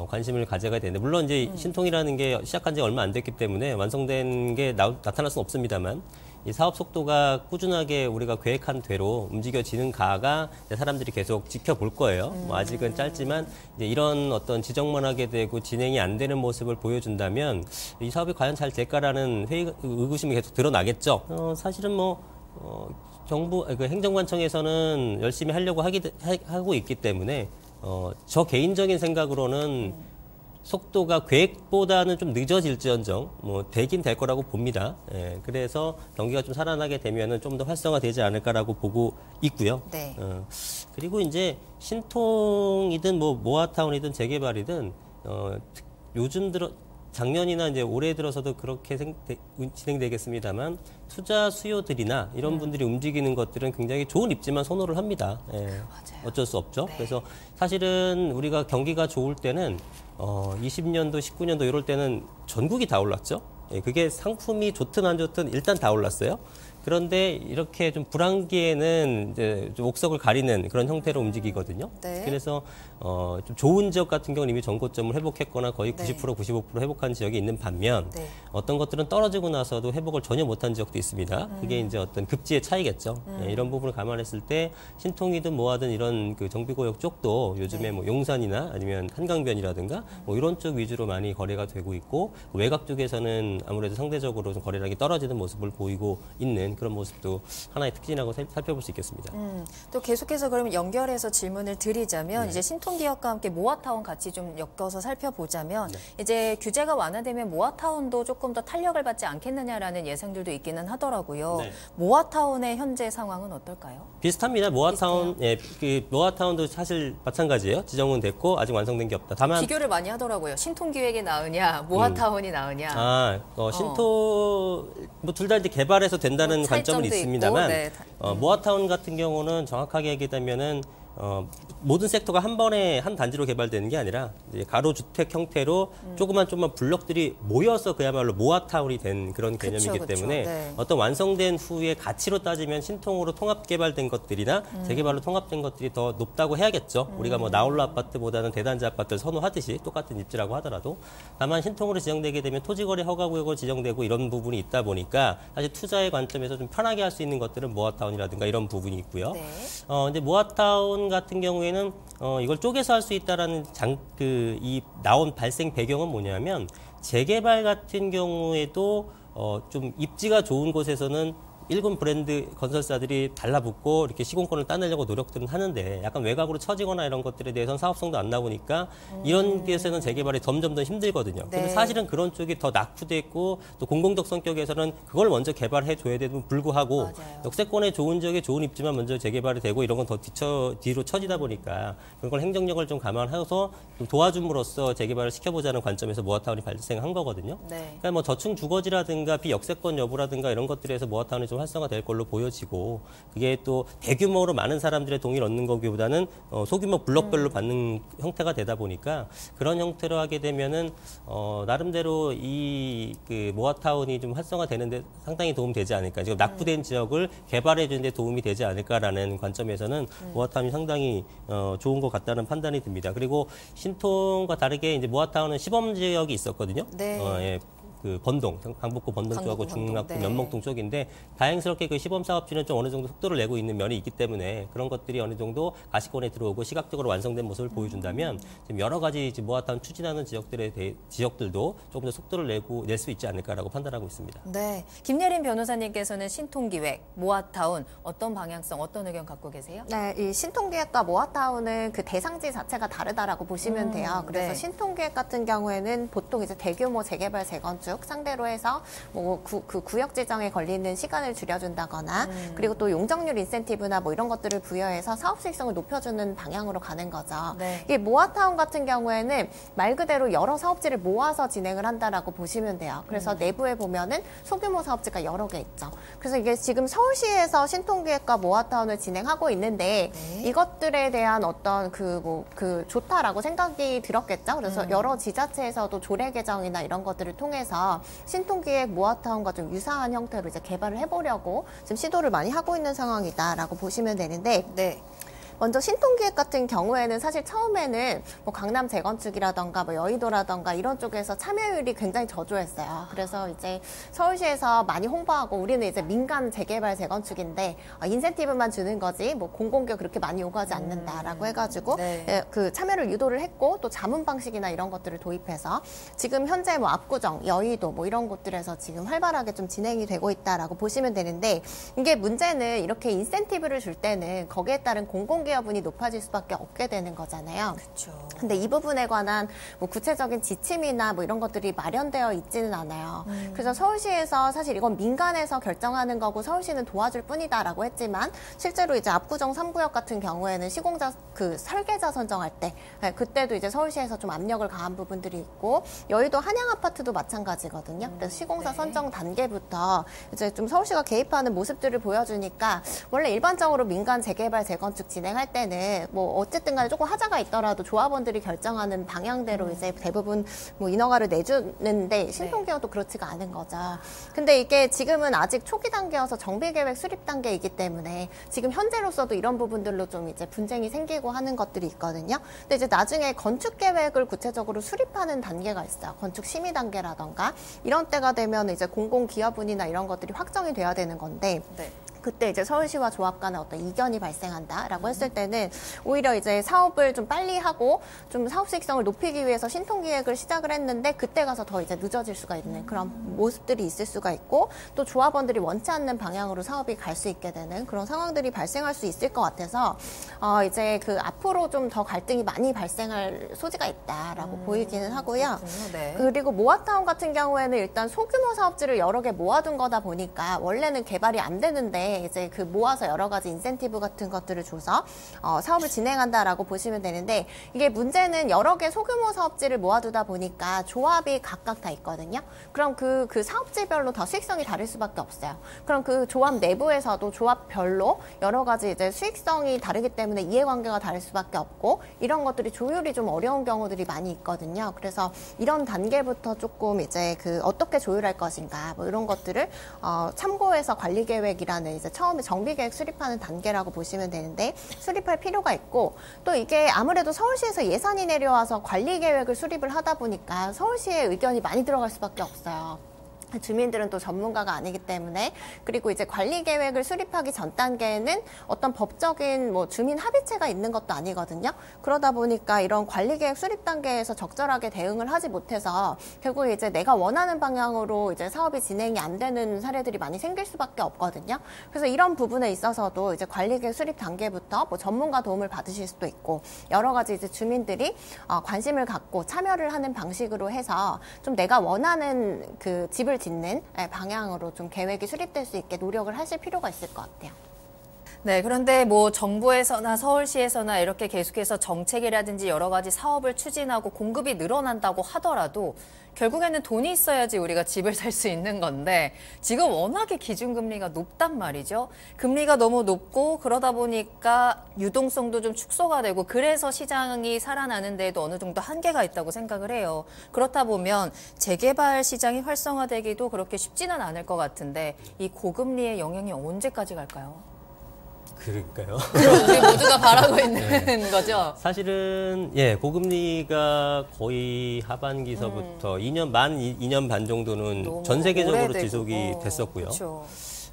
관심을 가져가야 되는데, 물론 이제 신통이라는 게 시작한 지 얼마 안 됐기 때문에 완성된 게 나타날 수는 없습니다만, 이 사업 속도가 꾸준하게 우리가 계획한 대로 움직여지는가가 사람들이 계속 지켜볼 거예요. 뭐 아직은 짧지만 이제 이런 어떤 지정만 하게 되고 진행이 안 되는 모습을 보여준다면 이 사업이 과연 잘 될까라는 의구심이 계속 드러나겠죠. 사실은 뭐 정부 행정관청에서는 열심히 하려고 하고 있기 때문에 저 개인적인 생각으로는 속도가 계획보다는 좀 늦어질지언정 뭐 되긴 될 거라고 봅니다. 예, 그래서 경기가 좀 살아나게 되면은 좀 더 활성화되지 않을까라고 보고 있고요. 네. 그리고 이제 신통이든 뭐 모아타운이든 재개발이든 요즘 들어 작년이나 이제 올해 들어서도 그렇게 진행되겠습니다만 투자 수요들이나 이런 분들이 움직이는 것들은 굉장히 좋은 입지만 선호를 합니다. 예, 어쩔 수 없죠. 그래서 사실은 우리가 경기가 좋을 때는 20년도, 19년도 이럴 때는 전국이 다 올랐죠. 예, 그게 상품이 좋든 안 좋든 일단 다 올랐어요. 그런데 이렇게 좀 불황기에는 이제 좀 옥석을 가리는 그런 형태로 움직이거든요. 네. 그래서 좀 좋은 지역 같은 경우는 이미 전고점을 회복했거나 거의 90%, 95% 회복한 지역이 있는 반면 어떤 것들은 떨어지고 나서도 회복을 전혀 못한 지역도 있습니다. 그게 이제 어떤 급지의 차이겠죠. 네, 이런 부분을 감안했을 때 신통이든 뭐하든 이런 그 정비구역 쪽도 요즘에 뭐 용산이나 아니면 한강변이라든가 뭐 이런 쪽 위주로 많이 거래가 되고 있고, 외곽 쪽에서는 아무래도 상대적으로 좀 거래량이 떨어지는 모습을 보이고 있는 그런 모습도 하나의 특징이라고 살펴볼 수 있겠습니다. 또 계속해서 그러면 연결해서 질문을 드리자면 이제 신통기업과 함께 모아타운 같이 좀 엮어서 살펴보자면 이제 규제가 완화되면 모아타운도 조금 더 탄력을 받지 않겠느냐라는 예상들도 있기는 하더라고요. 모아타운의 현재 상황은 어떨까요? 비슷합니다. 모아타운, 예, 그 모아타운도 사실 마찬가지예요. 지정은 됐고 아직 완성된 게 없다. 다만 비교를 많이 하더라고요. 신통기획이 나으냐, 모아타운이 나으냐. 신토 뭐 둘 다 이제 개발해서 된다는 관점은 있습니다만, 모아타운 같은 경우는 정확하게 얘기하면은 모든 섹터가 한 번에 한 단지로 개발되는 게 아니라 이제 가로주택 형태로 조그만 블록들이 모여서 그야말로 모아타운이 된 그런 개념이기 때문에 어떤 완성된 후에 가치로 따지면 신통으로 통합 개발된 것들이나 재개발로 통합된 것들이 더 높다고 해야겠죠. 우리가 뭐 나홀로 아파트보다는 대단지 아파트를 선호하듯이 똑같은 입지라고 하더라도, 다만 신통으로 지정되게 되면 토지거래 허가구역으로 지정되고 이런 부분이 있다 보니까 사실 투자의 관점에서 좀 편하게 할 수 있는 것들은 모아타운이라든가 이런 부분이 있고요. 이제 모아타운 같은 경우에는 이걸 쪼개서 할 수 있다라는 이 나온 발생 배경은 뭐냐면, 재개발 같은 경우에도 좀 입지가 좋은 곳에서는 일군 브랜드 건설사들이 달라붙고 이렇게 시공권을 따내려고 노력들은 하는데, 약간 외곽으로 처지거나 이런 것들에 대해서는 사업성도 안 나오니까 이런 데서는 재개발이 점점 더 힘들거든요. 근데 사실은 그런 쪽이 더 낙후돼 있고, 또 공공적 성격에서는 그걸 먼저 개발해 줘야 되는 불구하고 역세권에 좋은 지역에 좋은 입지만 먼저 재개발이 되고 이런 건 더 뒤로 처지다 보니까 그런 걸 행정력을 좀 감안해서 좀 도와줌으로써 재개발을 시켜보자는 관점에서 모아타운이 발생한 거거든요. 그러니까 뭐 저층 주거지라든가 비역세권 여부라든가 이런 것들에서 모아타운이 좀 활성화될 걸로 보여지고, 그게 또 대규모로 많은 사람들의 동의를 얻는 거기보다는 소규모 블록별로 받는 형태가 되다 보니까, 그런 형태로 하게 되면은 나름대로 그 모아타운이 좀 활성화되는데 상당히 도움되지 않을까. 지금 낙후된 지역을 개발해 주는 데 도움이 되지 않을까라는 관점에서는 모아타운이 상당히 좋은 것 같다는 판단이 듭니다. 그리고 신통과 다르게 이제 모아타운은 시범 지역이 있었거든요. 그 번동, 강북구 번동 쪽하고 중랑구 면목동 쪽인데, 다행스럽게 그 시범 사업지는 좀 어느 정도 속도를 내고 있는 면이 있기 때문에 그런 것들이 어느 정도 가시권에 들어오고 시각적으로 완성된 모습을 보여준다면, 지금 여러 가지 모아타운 추진하는 지역들도 조금 더 속도를 낼 수 있지 않을까라고 판단하고 있습니다. 네, 김예린 변호사님께서는 신통기획, 모아타운 어떤 방향성, 어떤 의견 갖고 계세요? 네, 이 신통기획과 모아타운은 그 대상지 자체가 다르다라고 보시면 돼요. 그래서 신통기획 같은 경우에는 보통 이제 대규모 재개발, 재건축 상대로 해서 뭐 그 구역 지정에 걸리는 시간을 줄여준다거나, 그리고 또 용적률 인센티브나 뭐 이런 것들을 부여해서 사업 수익성을 높여주는 방향으로 가는 거죠. 이 모아타운 같은 경우에는 말 그대로 여러 사업지를 모아서 진행을 한다라고 보시면 돼요. 그래서 내부에 보면은 소규모 사업지가 여러 개 있죠. 그래서 이게 지금 서울시에서 신통기획과 모아타운을 진행하고 있는데, 이것들에 대한 어떤 좋다라고 생각이 들었겠죠. 그래서 여러 지자체에서도 조례 개정이나 이런 것들을 통해서 쪽에서 신통기획 모아타운과 좀 유사한 형태로 이제 개발을 해보려고 지금 시도를 많이 하고 있는 상황이다라고 보시면 되는데. 네. 먼저 신통기획 같은 경우에는 사실 처음에는 뭐 강남 재건축이라던가 뭐 여의도라던가 이런 쪽에서 참여율이 굉장히 저조했어요. 그래서 이제 서울시에서 많이 홍보하고 우리는 이제 민간 재개발 재건축인데 인센티브만 주는 거지 뭐 공공기업 그렇게 많이 요구하지 않는다라고 해가지고 네. 그 참여를 유도를 했고 또 자문 방식이나 이런 것들을 도입해서 지금 현재 뭐 압구정, 여의도 뭐 이런 곳들에서 지금 활발하게 좀 진행이 되고 있다라고 보시면 되는데 이게 문제는 이렇게 인센티브를 줄 때는 거기에 따른 공공기업분이 높아질 수밖에 없게 되는 거잖아요. 그렇죠. 근데 이 부분에 관한 뭐 구체적인 지침이나 뭐 이런 것들이 마련되어 있지는 않아요. 그래서 서울시에서 사실 이건 민간에서 결정하는 거고 서울시는 도와줄 뿐이다라고 했지만 실제로 이제 압구정 3구역 같은 경우에는 시공자 그 설계자 선정할 때 그때도 이제 서울시에서 좀 압력을 가한 부분들이 있고 여의도 한양 아파트도 마찬가지거든요. 그래서 시공사 네. 선정 단계부터 이제 좀 서울시가 개입하는 모습들을 보여주니까 원래 일반적으로 민간 재개발 재건축 진행할 때는 뭐 어쨌든 간에 조금 하자가 있더라도 조합원들이 결정하는 방향대로 이제 대부분 뭐 인허가를 내주는데 신통기업도 그렇지가 않은 거죠. 근데 이게 지금은 아직 초기 단계여서 정비계획 수립 단계이기 때문에 지금 현재로서도 이런 부분들로 좀 이제 분쟁이 생기고 하는 것들이 있거든요. 근데 이제 나중에 건축계획을 구체적으로 수립하는 단계가 있어요. 건축 심의 단계라던가 이런 때가 되면 이제 공공기업분이나 이런 것들이 확정이 돼야 되는 건데 네. 그때 이제 서울시와 조합 간에 어떤 이견이 발생한다라고 했을 때는 오히려 이제 사업을 좀 빨리 하고 좀 사업 수익성을 높이기 위해서 신통기획을 시작을 했는데 그때 가서 더 이제 늦어질 수가 있는 그런 모습들이 있을 수가 있고 또 조합원들이 원치 않는 방향으로 사업이 갈 수 있게 되는 그런 상황들이 발생할 수 있을 것 같아서 이제 그 앞으로 좀 더 갈등이 많이 발생할 소지가 있다라고 보이기는 하고요. 네. 그리고 모아타운 같은 경우에는 일단 소규모 사업지를 여러 개 모아둔 거다 보니까 원래는 개발이 안 되는데 이제 그 모아서 여러 가지 인센티브 같은 것들을 줘서 사업을 진행한다라고 보시면 되는데 이게 문제는 여러 개 소규모 사업지를 모아두다 보니까 조합이 각각 다 있거든요. 그럼 그 사업지별로 다 수익성이 다를 수밖에 없어요. 그럼 그 조합 내부에서도 조합별로 여러 가지 이제 수익성이 다르기 때문에 이해관계가 다를 수밖에 없고 이런 것들이 조율이 좀 어려운 경우들이 많이 있거든요. 그래서 이런 단계부터 조금 이제 그 어떻게 조율할 것인가 뭐 이런 것들을 참고해서 관리계획이라는 이제 처음에 정비계획 수립하는 단계라고 보시면 되는데 수립할 필요가 있고 또 이게 아무래도 서울시에서 예산이 내려와서 관리계획을 수립을 하다 보니까 서울시의 의견이 많이 들어갈 수밖에 없어요. 주민들은 또 전문가가 아니기 때문에 그리고 이제 관리 계획을 수립하기 전 단계에는 어떤 법적인 뭐 주민 합의체가 있는 것도 아니거든요. 그러다 보니까 이런 관리 계획 수립 단계에서 적절하게 대응을 하지 못해서 결국 이제 내가 원하는 방향으로 이제 사업이 진행이 안 되는 사례들이 많이 생길 수밖에 없거든요. 그래서 이런 부분에 있어서도 이제 관리 계획 수립 단계부터 뭐 전문가 도움을 받으실 수도 있고 여러 가지 이제 주민들이 관심을 갖고 참여를 하는 방식으로 해서 좀 내가 원하는 그 집을 짓는 방향으로 좀 계획이 수립될 수 있게 노력을 하실 필요가 있을 것 같아요. 네, 그런데 뭐 정부에서나 서울시에서나 이렇게 계속해서 정책이라든지 여러 가지 사업을 추진하고 공급이 늘어난다고 하더라도 결국에는 돈이 있어야지 우리가 집을 살 수 있는 건데 지금 워낙에 기준금리가 높단 말이죠. 금리가 너무 높고 그러다 보니까 유동성도 좀 축소가 되고 그래서 시장이 살아나는 데에도 어느 정도 한계가 있다고 생각을 해요. 그렇다 보면 재개발 시장이 활성화되기도 그렇게 쉽지는 않을 것 같은데 이 고금리의 영향이 언제까지 갈까요? 그러니까요. 우리 모두가 바라고 있는 거죠. 사실은 고금리가 거의 하반기서부터 2년 반 정도는 전 세계적으로 오래되고. 지속이 됐었고요. 그렇죠.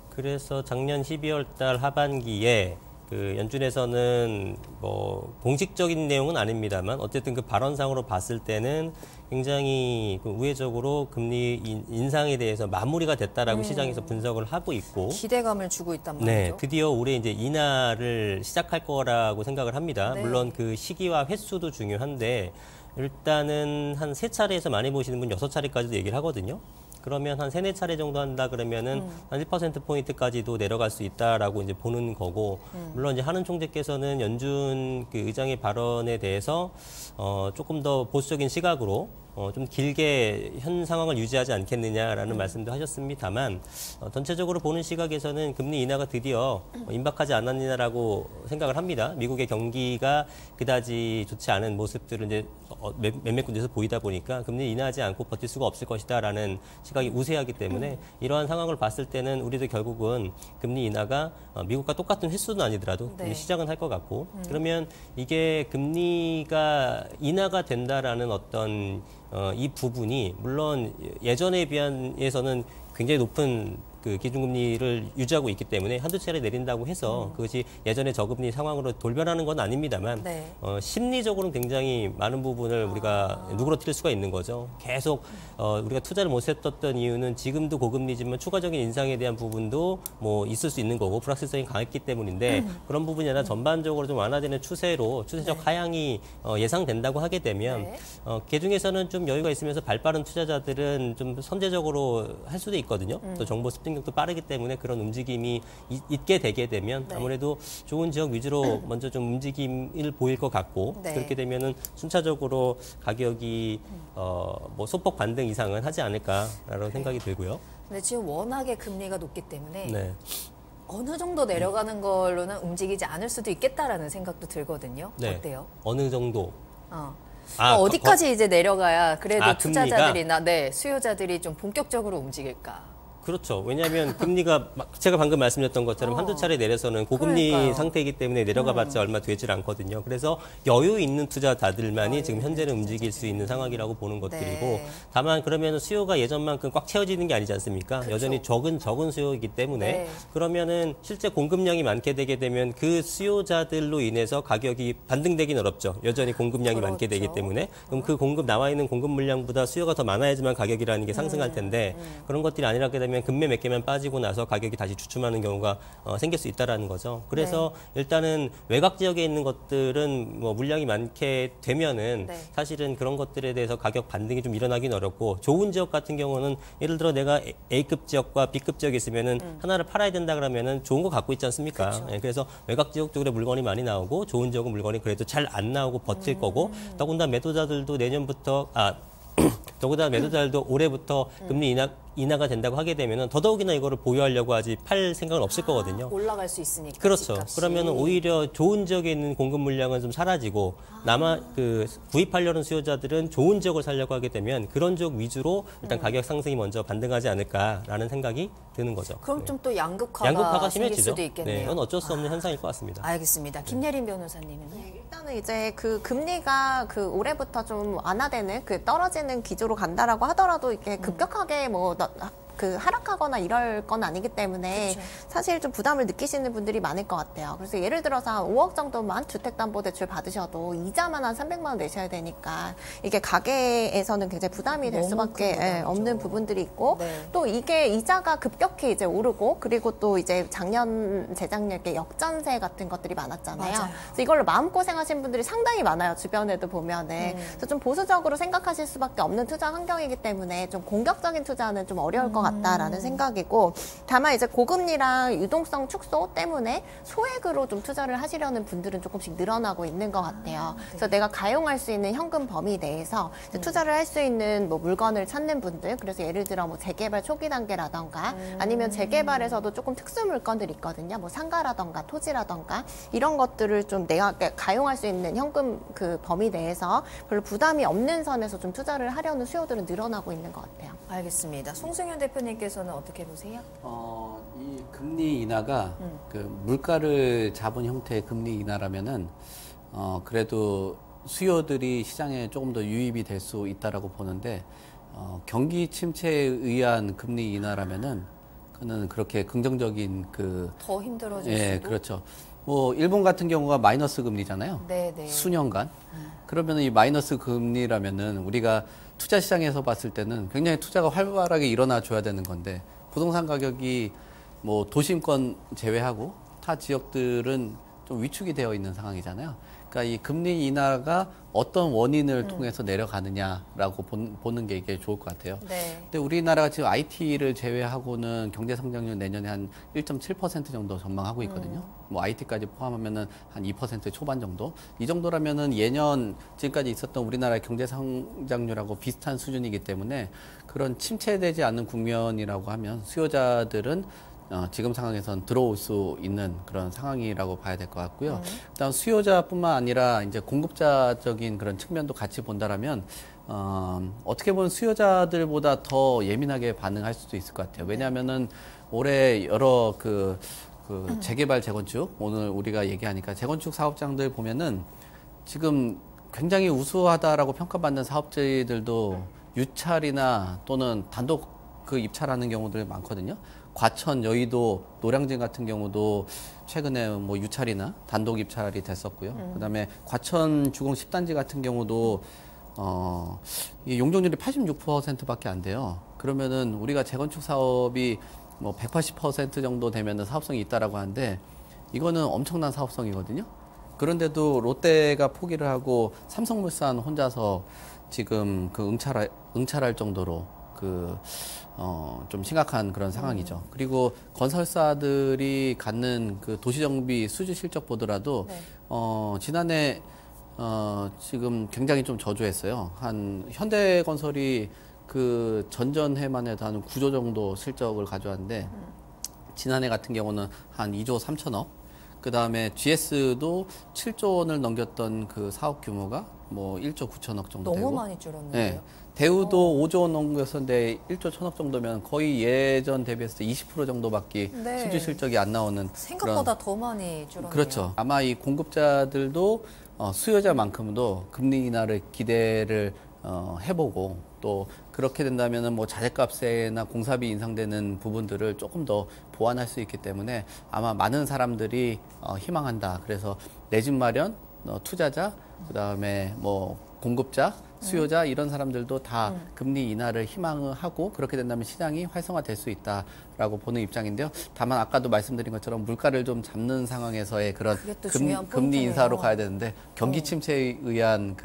그래서 작년 12월 달 하반기에 그 연준에서는 뭐 공식적인 내용은 아닙니다만 어쨌든 그 발언상으로 봤을 때는 굉장히 그 우회적으로 금리 인상에 대해서 마무리가 됐다라고 시장에서 분석을 하고 있고 기대감을 주고 있단 말이죠. 네, 드디어 올해 이제 인하를 시작할 거라고 생각을 합니다. 네. 물론 그 시기와 횟수도 중요한데 일단은 한 3차례에서 많이 보시는 분 6차례까지도 얘기를 하거든요. 그러면 한 3-4차례 정도 한다 그러면은 한 1%포인트까지도 내려갈 수 있다라고 이제 보는 거고, 물론 이제 한은 총재께서는 연준 그 의장의 발언에 대해서 조금 더 보수적인 시각으로 좀 길게 현 상황을 유지하지 않겠느냐라는 말씀도 하셨습니다만, 전체적으로 보는 시각에서는 금리 인하가 드디어 임박하지 않았느냐라고 생각을 합니다. 미국의 경기가 그다지 좋지 않은 모습들을 이제 몇몇 군데서 보이다 보니까 금리 인하하지 않고 버틸 수가 없을 것이다라는 시각이 우세하기 때문에 이러한 상황을 봤을 때는 우리도 결국은 금리 인하가 미국과 똑같은 횟수는 아니더라도 네. 시작은 할 것 같고 그러면 이게 금리가 인하가 된다라는 어떤 이 부분이 물론 예전에 비해서는 굉장히 높은 그 기준금리를 유지하고 있기 때문에 한두 차례 내린다고 해서 그것이 예전의 저금리 상황으로 돌변하는 건 아닙니다만 네. 심리적으로는 굉장히 많은 부분을 우리가 누그러뜨릴 수가 있는 거죠. 계속 우리가 투자를 못 했었던 이유는 지금도 고금리지만 추가적인 인상에 대한 부분도 뭐 있을 수 있는 거고 불확실성이 강했기 때문인데 그런 부분이 아니라 전반적으로 좀 완화되는 추세적 하향이 예상된다고 하게 되면 네. 그중에서는 좀 여유가 있으면서 발빠른 투자자들은 좀 선제적으로 할 수도 있거든요. 또 정보 습득력도 빠르기 때문에 그런 움직임이 있게 되게 되면 네. 아무래도 좋은 지역 위주로 먼저 좀 움직임을 보일 것 같고 네. 그렇게 되면은 순차적으로 가격이 뭐 소폭 반등 이상은 하지 않을까라는 생각이 들고요. 근데 지금 워낙에 금리가 높기 때문에 네. 어느 정도 내려가는 걸로는 움직이지 않을 수도 있겠다라는 생각도 들거든요. 네. 어때요? 어느 정도 어디까지 이제 내려가야 그래도 금리가? 투자자들이나 수요자들이 좀 본격적으로 움직일까? 그렇죠. 왜냐하면 금리가 제가 방금 말씀드렸던 것처럼 한두 차례 내려서는 고금리 그러니까요. 상태이기 때문에 내려가봤자 얼마 되질 않거든요. 그래서 여유 있는 투자자들만이 지금 현재는 움직일 수 있는 상황이라고 보는 것들이고 네. 다만 그러면 수요가 예전만큼 꽉 채워지는 게 아니지 않습니까? 그렇죠. 여전히 적은 수요이기 때문에 네. 그러면은 실제 공급량이 많게 되게 되면 그 수요자들로 인해서 가격이 반등되기는 어렵죠. 여전히 공급량이 많게 되기 그렇죠. 때문에 그럼 그 나와 있는 공급 물량보다 수요가 더 많아야지만 가격이라는 게 상승할 텐데 그런 것들이 아니라게 되면 금매 몇 개만 빠지고 나서 가격이 다시 주춤하는 경우가 생길 수 있다라는 거죠. 그래서 일단은 외곽 지역에 있는 것들은 뭐 물량이 많게 되면은 네. 사실은 그런 것들에 대해서 가격 반등이 좀 일어나긴 어렵고 좋은 지역 같은 경우는 예를 들어 내가 A급 지역과 B급 지역이 있으면은 하나를 팔아야 된다 그러면은 좋은 거 갖고 있지 않습니까? 그렇죠. 예, 그래서 외곽 지역 쪽에 물건이 많이 나오고 좋은 지역은 물건이 그래도 잘 안 나오고 버틸 거고 더군다나 매도자들도 내년부터 더군다나 매도자들도 올해부터 금리 인하가 된다고 하게 되면은 더더욱이나 이거를 보유하려고 하지 팔 생각은 없을 거거든요. 올라갈 수 있으니까. 그렇죠. 집값이. 그러면 오히려 좋은 지역에 있는 공급 물량은 좀 사라지고 구입하려는 수요자들은 좋은 지역을 살려고 하게 되면 그런 지역 위주로 일단 가격 상승이 먼저 반등하지 않을까라는 생각이 드는 거죠. 그럼 좀 또 양극화가 생길 수도 있겠네요. 네, 이건 어쩔 수 없는 현상일 것 같습니다. 알겠습니다. 김예린 변호사님은요? 일단은 이제 그 금리가 그 올해부터 좀 완화되는 그 떨어지는 기조로 간다라고 하더라도 이게 급격하게 그 하락하거나 이럴 건 아니기 때문에 그쵸. 사실 좀 부담을 느끼시는 분들이 많을 것 같아요. 그래서 예를 들어서 한 5억 정도만 주택담보대출 받으셔도 이자만 한 300만 원 내셔야 되니까 이게 가계에서는 굉장히 부담이 될 너무 수밖에 큰 부담이죠. 없는 부분들이 있고 네. 또 이게 이자가 급격히 이제 오르고 그리고 또 이제 작년 재작년 이렇게 역전세 같은 것들이 많았잖아요. 맞아요. 그래서 이걸로 마음고생하신 분들이 상당히 많아요. 주변에도 보면은. 그래서 좀 보수적으로 생각하실 수밖에 없는 투자 환경이기 때문에 좀 공격적인 투자는 좀 어려울 것 같다라는 생각이고 다만 이제 고금리랑 유동성 축소 때문에 소액으로 좀 투자를 하시려는 분들은 조금씩 늘어나고 있는 것 같아요. 그래서 내가 가용할 수 있는 현금 범위 내에서 이제 투자를 할 수 있는 뭐 물건을 찾는 분들 그래서 예를 들어 뭐 재개발 초기 단계라던가 아니면 재개발에서도 조금 특수 물건들이 있거든요. 뭐 상가라던가 토지라던가 이런 것들을 좀 내가 가용할 수 있는 현금 그 범위 내에서 별로 부담이 없는 선에서 좀 투자를 하려는 수요들은 늘어나고 있는 것 같아요. 알겠습니다. 송승현 대표님께서는 어떻게 보세요? 이 금리 인하가 그 물가를 잡은 형태의 금리 인하라면은 그래도 수요들이 시장에 조금 더 유입이 될 수 있다라고 보는데 경기 침체에 의한 금리 인하라면은 그는 그렇게 긍정적인 더 힘들어질 예, 수도? 그렇죠. 뭐 일본 같은 경우가 마이너스 금리잖아요. 네. 수년간. 그러면 이 마이너스 금리라면은 우리가 투자 시장에서 봤을 때는 굉장히 투자가 활발하게 일어나 줘야 되는 건데 부동산 가격이 뭐 도심권 제외하고 타 지역들은 좀 위축이 되어 있는 상황이잖아요. 그러니까 이 금리 인하가 어떤 원인을 통해서 내려가느냐라고 보는 게 이게 좋을 것 같아요. 네. 근데 우리나라가 지금 IT를 제외하고는 경제 성장률 내년에 한 1.7% 정도 전망하고 있거든요. 뭐 IT까지 포함하면은 한 2% 초반 정도. 이 정도라면은 예년 지금까지 있었던 우리나라의 경제 성장률하고 비슷한 수준이기 때문에 그런 침체되지 않는 국면이라고 하면 수요자들은 지금 상황에선 들어올 수 있는 그런 상황이라고 봐야 될 것 같고요. 그다음 수요자뿐만 아니라 이제 공급자적인 그런 측면도 같이 본다라면 어떻게 보면 수요자들보다 더 예민하게 반응할 수도 있을 것 같아요. 왜냐하면은 올해 여러 재개발 재건축 오늘 우리가 얘기하니까 재건축 사업장들 보면은 지금 굉장히 우수하다라고 평가받는 사업체들도 유찰이나 또는 단독 입찰하는 경우들 많거든요. 과천, 여의도, 노량진 같은 경우도 최근에 뭐 유찰이나 단독 입찰이 됐었고요. 그다음에 과천 주공 10단지 같은 경우도 이 용적률이 86%밖에 안 돼요. 그러면은 우리가 재건축 사업이 뭐 180% 정도 되면은 사업성이 있다라고 하는데 이거는 엄청난 사업성이거든요. 그런데도 롯데가 포기를 하고 삼성물산 혼자서 지금 응찰할 정도로 좀 심각한 그런 상황이죠. 그리고 건설사들이 갖는 도시정비 수주 실적 보더라도, 지난해, 지금 굉장히 좀 저조했어요. 현대건설이 전전해만 해도 한 9조 정도 실적을 가져왔는데, 지난해 같은 경우는 한 2조 3천억, 그 다음에 GS도 7조 원을 넘겼던 사업 규모가 뭐 1조 9천억 정도 너무 되고. 많이 줄었는데요. 네. 대우도 5조 원 넘겼었는데 1조 1천억 정도면 거의 예전 대비했을 때 20% 정도밖에 수주 실적이 안 나오는 생각보다 더 많이 줄었네요. 그렇죠. 아마 이 공급자들도 수요자만큼도 금리 인하를 기대를 해보고 또 그렇게 된다면은 뭐 자재값이나 공사비 인상되는 부분들을 조금 더 보완할 수 있기 때문에 아마 많은 사람들이 희망한다. 그래서 내 집 마련, 투자자, 그다음에 뭐 공급자, 수요자 이런 사람들도 다 금리 인하를 희망하고 그렇게 된다면 시장이 활성화될 수 있다라고 보는 입장인데요. 다만 아까도 말씀드린 것처럼 물가를 좀 잡는 상황에서의 그런 금리 인사로 가야 되는데 경기 침체에 의한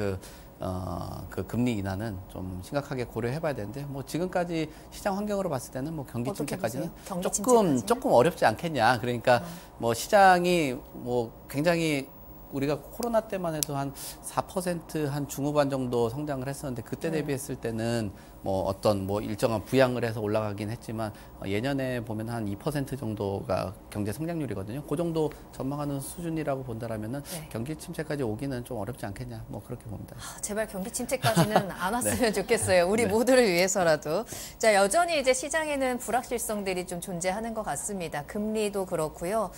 금리 인하는 좀 심각하게 고려해봐야 되는데 뭐 지금까지 시장 환경으로 봤을 때는 뭐 경기 침체까지는 조금 어렵지 않겠냐. 그러니까 뭐 시장이 뭐 굉장히 우리가 코로나 때만 해도 한 4% 한 중후반 정도 성장을 했었는데 그때 대비했을 때는 뭐 어떤 뭐 일정한 부양을 해서 올라가긴 했지만 예년에 보면 한 2% 정도가 경제 성장률이거든요. 그 정도 전망하는 수준이라고 본다라면은 경기 침체까지 오기는 좀 어렵지 않겠냐. 뭐 그렇게 봅니다. 제발 경기 침체까지는 안 왔으면 좋겠어요. 우리 모두를 위해서라도. 자, 여전히 이제 시장에는 불확실성들이 좀 존재하는 것 같습니다. 금리도 그렇고요.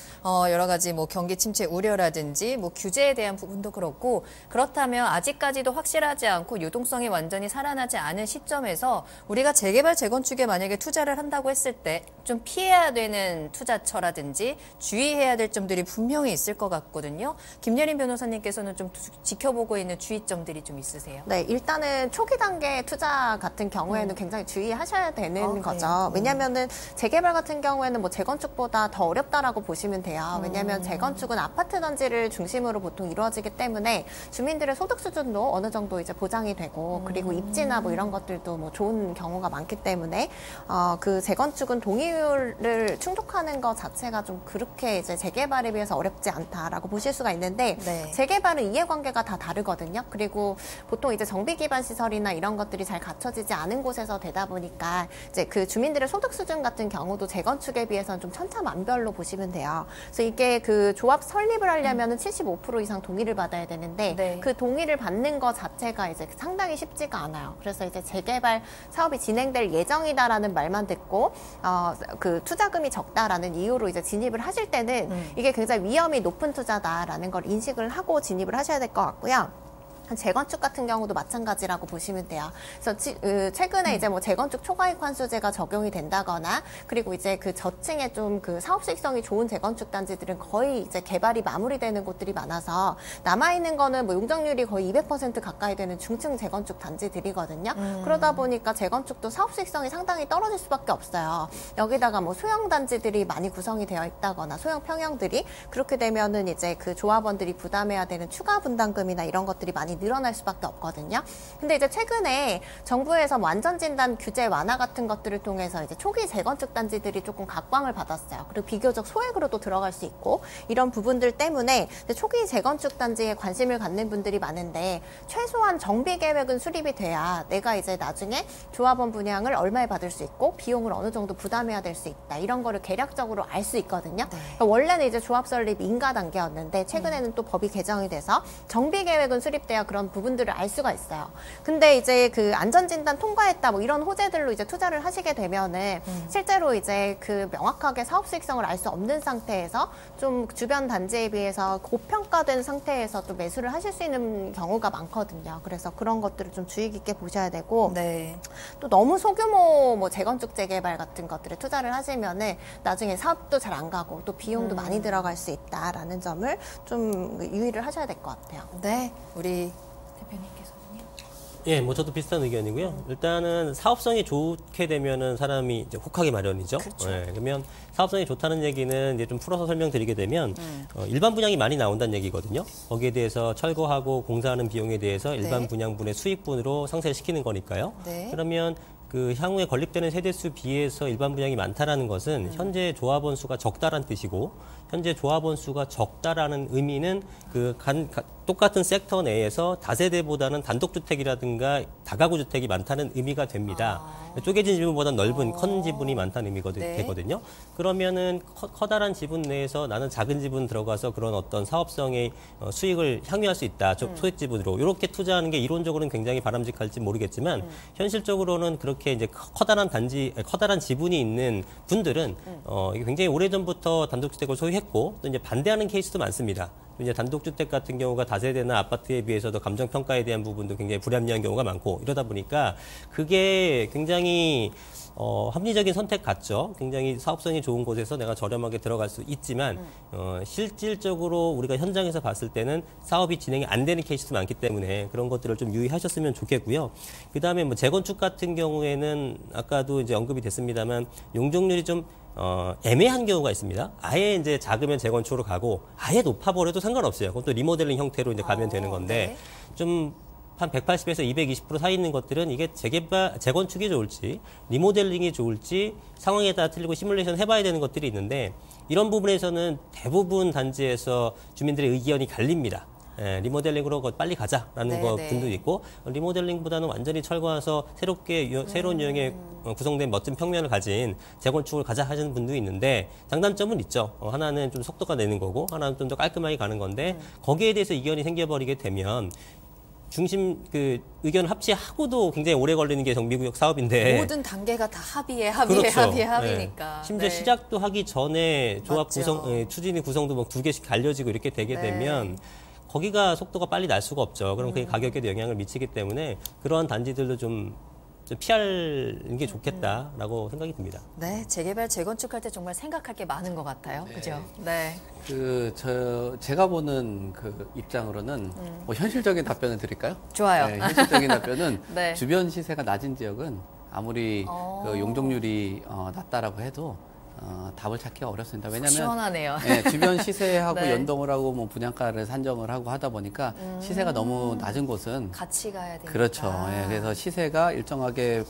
여러 가지 뭐 경기 침체 우려라든지 뭐 규제에 대한 부분도 그렇고 그렇다면 아직까지도 확실하지 않고 유동성이 완전히 살아나지 않은 시점에서 우리가 재개발 재건축에 만약에 투자를 한다고 했을 때 좀 피해야 되는 투자처라든지 주의해야 될 점들이 분명히 있을 것 같거든요. 김예린 변호사님께서는 좀 지켜보고 있는 주의점들이 좀 있으세요? 네, 일단은 초기 단계 투자 같은 경우에는 굉장히 주의하셔야 되는 거죠. 왜냐하면은 재개발 같은 경우에는 뭐 재건축보다 더 어렵다라고 보시면 돼요. 왜냐하면 재건축은 아파트 단지를 중심으로 보통 이루어지기 때문에 주민들의 소득 수준도 어느 정도 이제 보장이 되고 그리고 입지나 뭐 이런 것들도 뭐 좋은 경우가 많기 때문에 재건축은 동의율을 충족하는 것 자체가 좀 그렇게 이제 재개발에 비해서 어렵지 않다라고 보실 수가 있는데 재개발은 이해관계가 다 다르거든요. 그리고 보통 이제 정비 기반 시설이나 이런 것들이 잘 갖춰지지 않은 곳에서 되다 보니까 이제 그 주민들의 소득 수준 같은 경우도 재건축에 비해서는 좀 천차만별로 보시면 돼요. 그래서 이게 그 조합 설립을 하려면은 75% 이상 동의를 받아야 되는데 그 동의를 받는 것 자체가 이제 상당히 쉽지가 않아요. 그래서 이제 재개발 사업이 진행될 예정이다라는 말만 듣고 그 투자금이 적다라는 이유로 이제 진입을 하실 때는 이게 굉장히 위험이 높은 투자다라는 걸 인식을 하고 진입을 하셔야 될 것 같고요. 재건축 같은 경우도 마찬가지라고 보시면 돼요. 그래서 최근에 이제 뭐 재건축 초과이익 환수제가 적용이 된다거나 그리고 이제 그 저층에 좀 그 사업 수익성이 좋은 재건축 단지들은 거의 이제 개발이 마무리되는 곳들이 많아서 남아 있는 거는 뭐 용적률이 거의 200% 가까이 되는 중층 재건축 단지들이거든요. 그러다 보니까 재건축도 사업 수익성이 상당히 떨어질 수밖에 없어요. 여기다가 뭐 소형 단지들이 많이 구성이 되어 있다거나 소형 평형들이 그렇게 되면은 이제 그 조합원들이 부담해야 되는 추가 분담금이나 이런 것들이 많이 늘어날 수밖에 없거든요. 근데 이제 최근에 정부에서 완전 진단 규제 완화 같은 것들을 통해서 이제 초기 재건축 단지들이 조금 각광을 받았어요. 그리고 비교적 소액으로 또 들어갈 수 있고 이런 부분들 때문에 초기 재건축 단지에 관심을 갖는 분들이 많은데 최소한 정비 계획은 수립이 돼야 내가 이제 나중에 조합원 분양을 얼마에 받을 수 있고 비용을 어느 정도 부담해야 될 수 있다. 이런 거를 계략적으로 알 수 있거든요. 그러니까 원래는 이제 조합 설립 인가 단계였는데 최근에는 또 법이 개정이 돼서 정비 계획은 수립돼야 그런 부분들을 알 수가 있어요. 근데 이제 그 안전진단 통과했다 뭐 이런 호재들로 이제 투자를 하시게 되면은 실제로 이제 그 명확하게 사업 수익성을 알 수 없는 상태에서 좀 주변 단지에 비해서 고평가된 상태에서 또 매수를 하실 수 있는 경우가 많거든요. 그래서 그런 것들을 좀 주의 깊게 보셔야 되고 또 너무 소규모 뭐 재건축 재개발 같은 것들에 투자를 하시면은 나중에 사업도 잘 안 가고 또 비용도 많이 들어갈 수 있다라는 점을 좀 유의를 하셔야 될 것 같아요. 네, 우리 대표님께서는요? 예, 뭐 저도 비슷한 의견이고요. 일단은 사업성이 좋게 되면은 사람이 이제 혹하기 마련이죠. 그렇죠. 예, 그러면 사업성이 좋다는 얘기는 이제 좀 풀어서 설명드리게 되면 일반 분양이 많이 나온다는 얘기거든요. 거기에 대해서 철거하고 공사하는 비용에 대해서 일반 분양분의 수익분으로 상쇄를 시키는 거니까요. 그러면 그 향후에 건립되는 세대수 비해서 일반 분양이 많다라는 것은 현재 조합원 수가 적다라는 뜻이고, 현재 조합원 수가 적다라는 의미는 그 똑같은 섹터 내에서 다세대보다는 단독주택이라든가 다가구 주택이 많다는 의미가 됩니다. 쪼개진 지분보다 넓은 큰 지분이 많다는 의미가 되거든요. 그러면은 커다란 지분 내에서 나는 작은 지분 들어가서 그런 어떤 사업성의 수익을 향유할 수 있다. 소액 지분으로 이렇게 투자하는 게 이론적으로는 굉장히 바람직할지 모르겠지만 현실적으로는 그렇게 이제 커다란 지분이 있는 분들은 이게 굉장히 오래전부터 단독주택을 소유했고 또 이제 반대하는 케이스도 많습니다. 이제 단독주택 같은 경우가 다세대나 아파트에 비해서도 감정평가에 대한 부분도 굉장히 불합리한 경우가 많고 이러다 보니까 그게 굉장히 합리적인 선택 같죠. 굉장히 사업성이 좋은 곳에서 내가 저렴하게 들어갈 수 있지만 실질적으로 우리가 현장에서 봤을 때는 사업이 진행이 안 되는 케이스도 많기 때문에 그런 것들을 좀 유의하셨으면 좋겠고요. 그다음에 뭐 재건축 같은 경우에는 아까도 이제 언급이 됐습니다만 용적률이 좀 애매한 경우가 있습니다. 아예 이제 작으면 재건축으로 가고 아예 높아버려도 상관없어요. 그것도 리모델링 형태로 이제 가면 되는 건데 좀 한 180에서 220% 사이 있는 것들은 이게 재건축이 좋을지 리모델링이 좋을지 상황에 따라 틀리고 시뮬레이션 해봐야 되는 것들이 있는데 이런 부분에서는 대부분 단지에서 주민들의 의견이 갈립니다. 예, 리모델링으로 빨리 가자라는 분도 있고 리모델링보다는 완전히 철거해서 새로운 유형의 구성된 멋진 평면을 가진 재건축을 가자 하시는 분도 있는데 장단점은 있죠. 하나는 좀 속도가 내는 거고 하나는 좀 더 깔끔하게 가는 건데 거기에 대해서 이견이 생겨버리게 되면 의견을 합치하고도 굉장히 오래 걸리는 게 정비구역 사업인데 모든 단계가 다 합의니까. 네. 심지어 시작도 하기 전에 조합 추진위 구성도 뭐 2개씩 갈려지고 이렇게 되게 되면 거기가 속도가 빨리 날 수가 없죠. 그럼 그게 가격에도 영향을 미치기 때문에 그러한 단지들도 좀 피하는 게 좋겠다라고 생각이 듭니다. 네, 재개발, 재건축할 때 정말 생각할 게 많은 것 같아요. 그죠? 네. 제가 보는 그 입장으로는 뭐 현실적인 답변을 드릴까요? 좋아요. 네, 현실적인 답변은 네. 주변 시세가 낮은 지역은 아무리 그 용적률이 낮다라고 해도 답을 찾기가 어렵습니다. 왜냐하면 시원하네요. 네, 주변 시세하고 네. 연동을 하고 뭐 분양가를 산정을 하고 하다 보니까 시세가 너무 낮은 곳은 같이 가야 되니까. 그렇죠. 예, 그래서 시세가 일정하게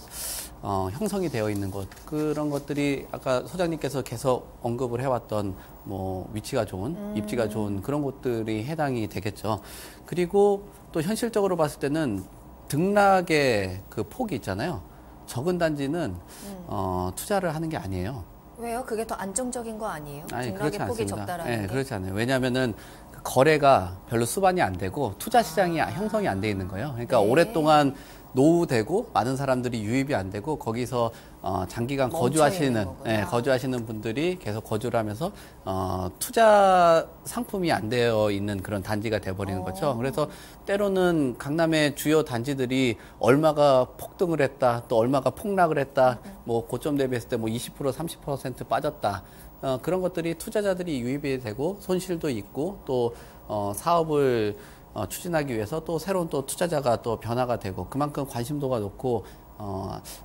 형성이 되어 있는 곳 그런 것들이 아까 소장님께서 계속 언급을 해왔던 뭐 위치가 좋은 입지가 좋은 그런 곳들이 해당이 되겠죠. 그리고 또 현실적으로 봤을 때는 등락의 그 폭이 있잖아요. 적은 단지는 투자를 하는 게 아니에요. 왜요? 그게 더 안정적인 거 아니에요? 아니, 등락의 그렇지 폭이 않습니다. 적다라는 네, 게? 그렇지 않아요. 왜냐하면은 거래가 별로 수반이 안 되고 투자 시장이 형성이 안 돼 있는 거예요. 그러니까 오랫동안 노후되고 많은 사람들이 유입이 안 되고 거기서 장기간 거주하시는 분들이 계속 거주를 하면서 투자 상품이 안 되어 있는 그런 단지가 돼버리는 거죠. 그래서 때로는 강남의 주요 단지들이 얼마가 폭등을 했다, 또 얼마가 폭락을 했다, 뭐 고점 대비했을 때 뭐 20% 30% 빠졌다. 그런 것들이 투자자들이 유입이 되고 손실도 있고 또 추진하기 위해서 또 새로운 또 투자자가 또 변화가 되고 그만큼 관심도가 높고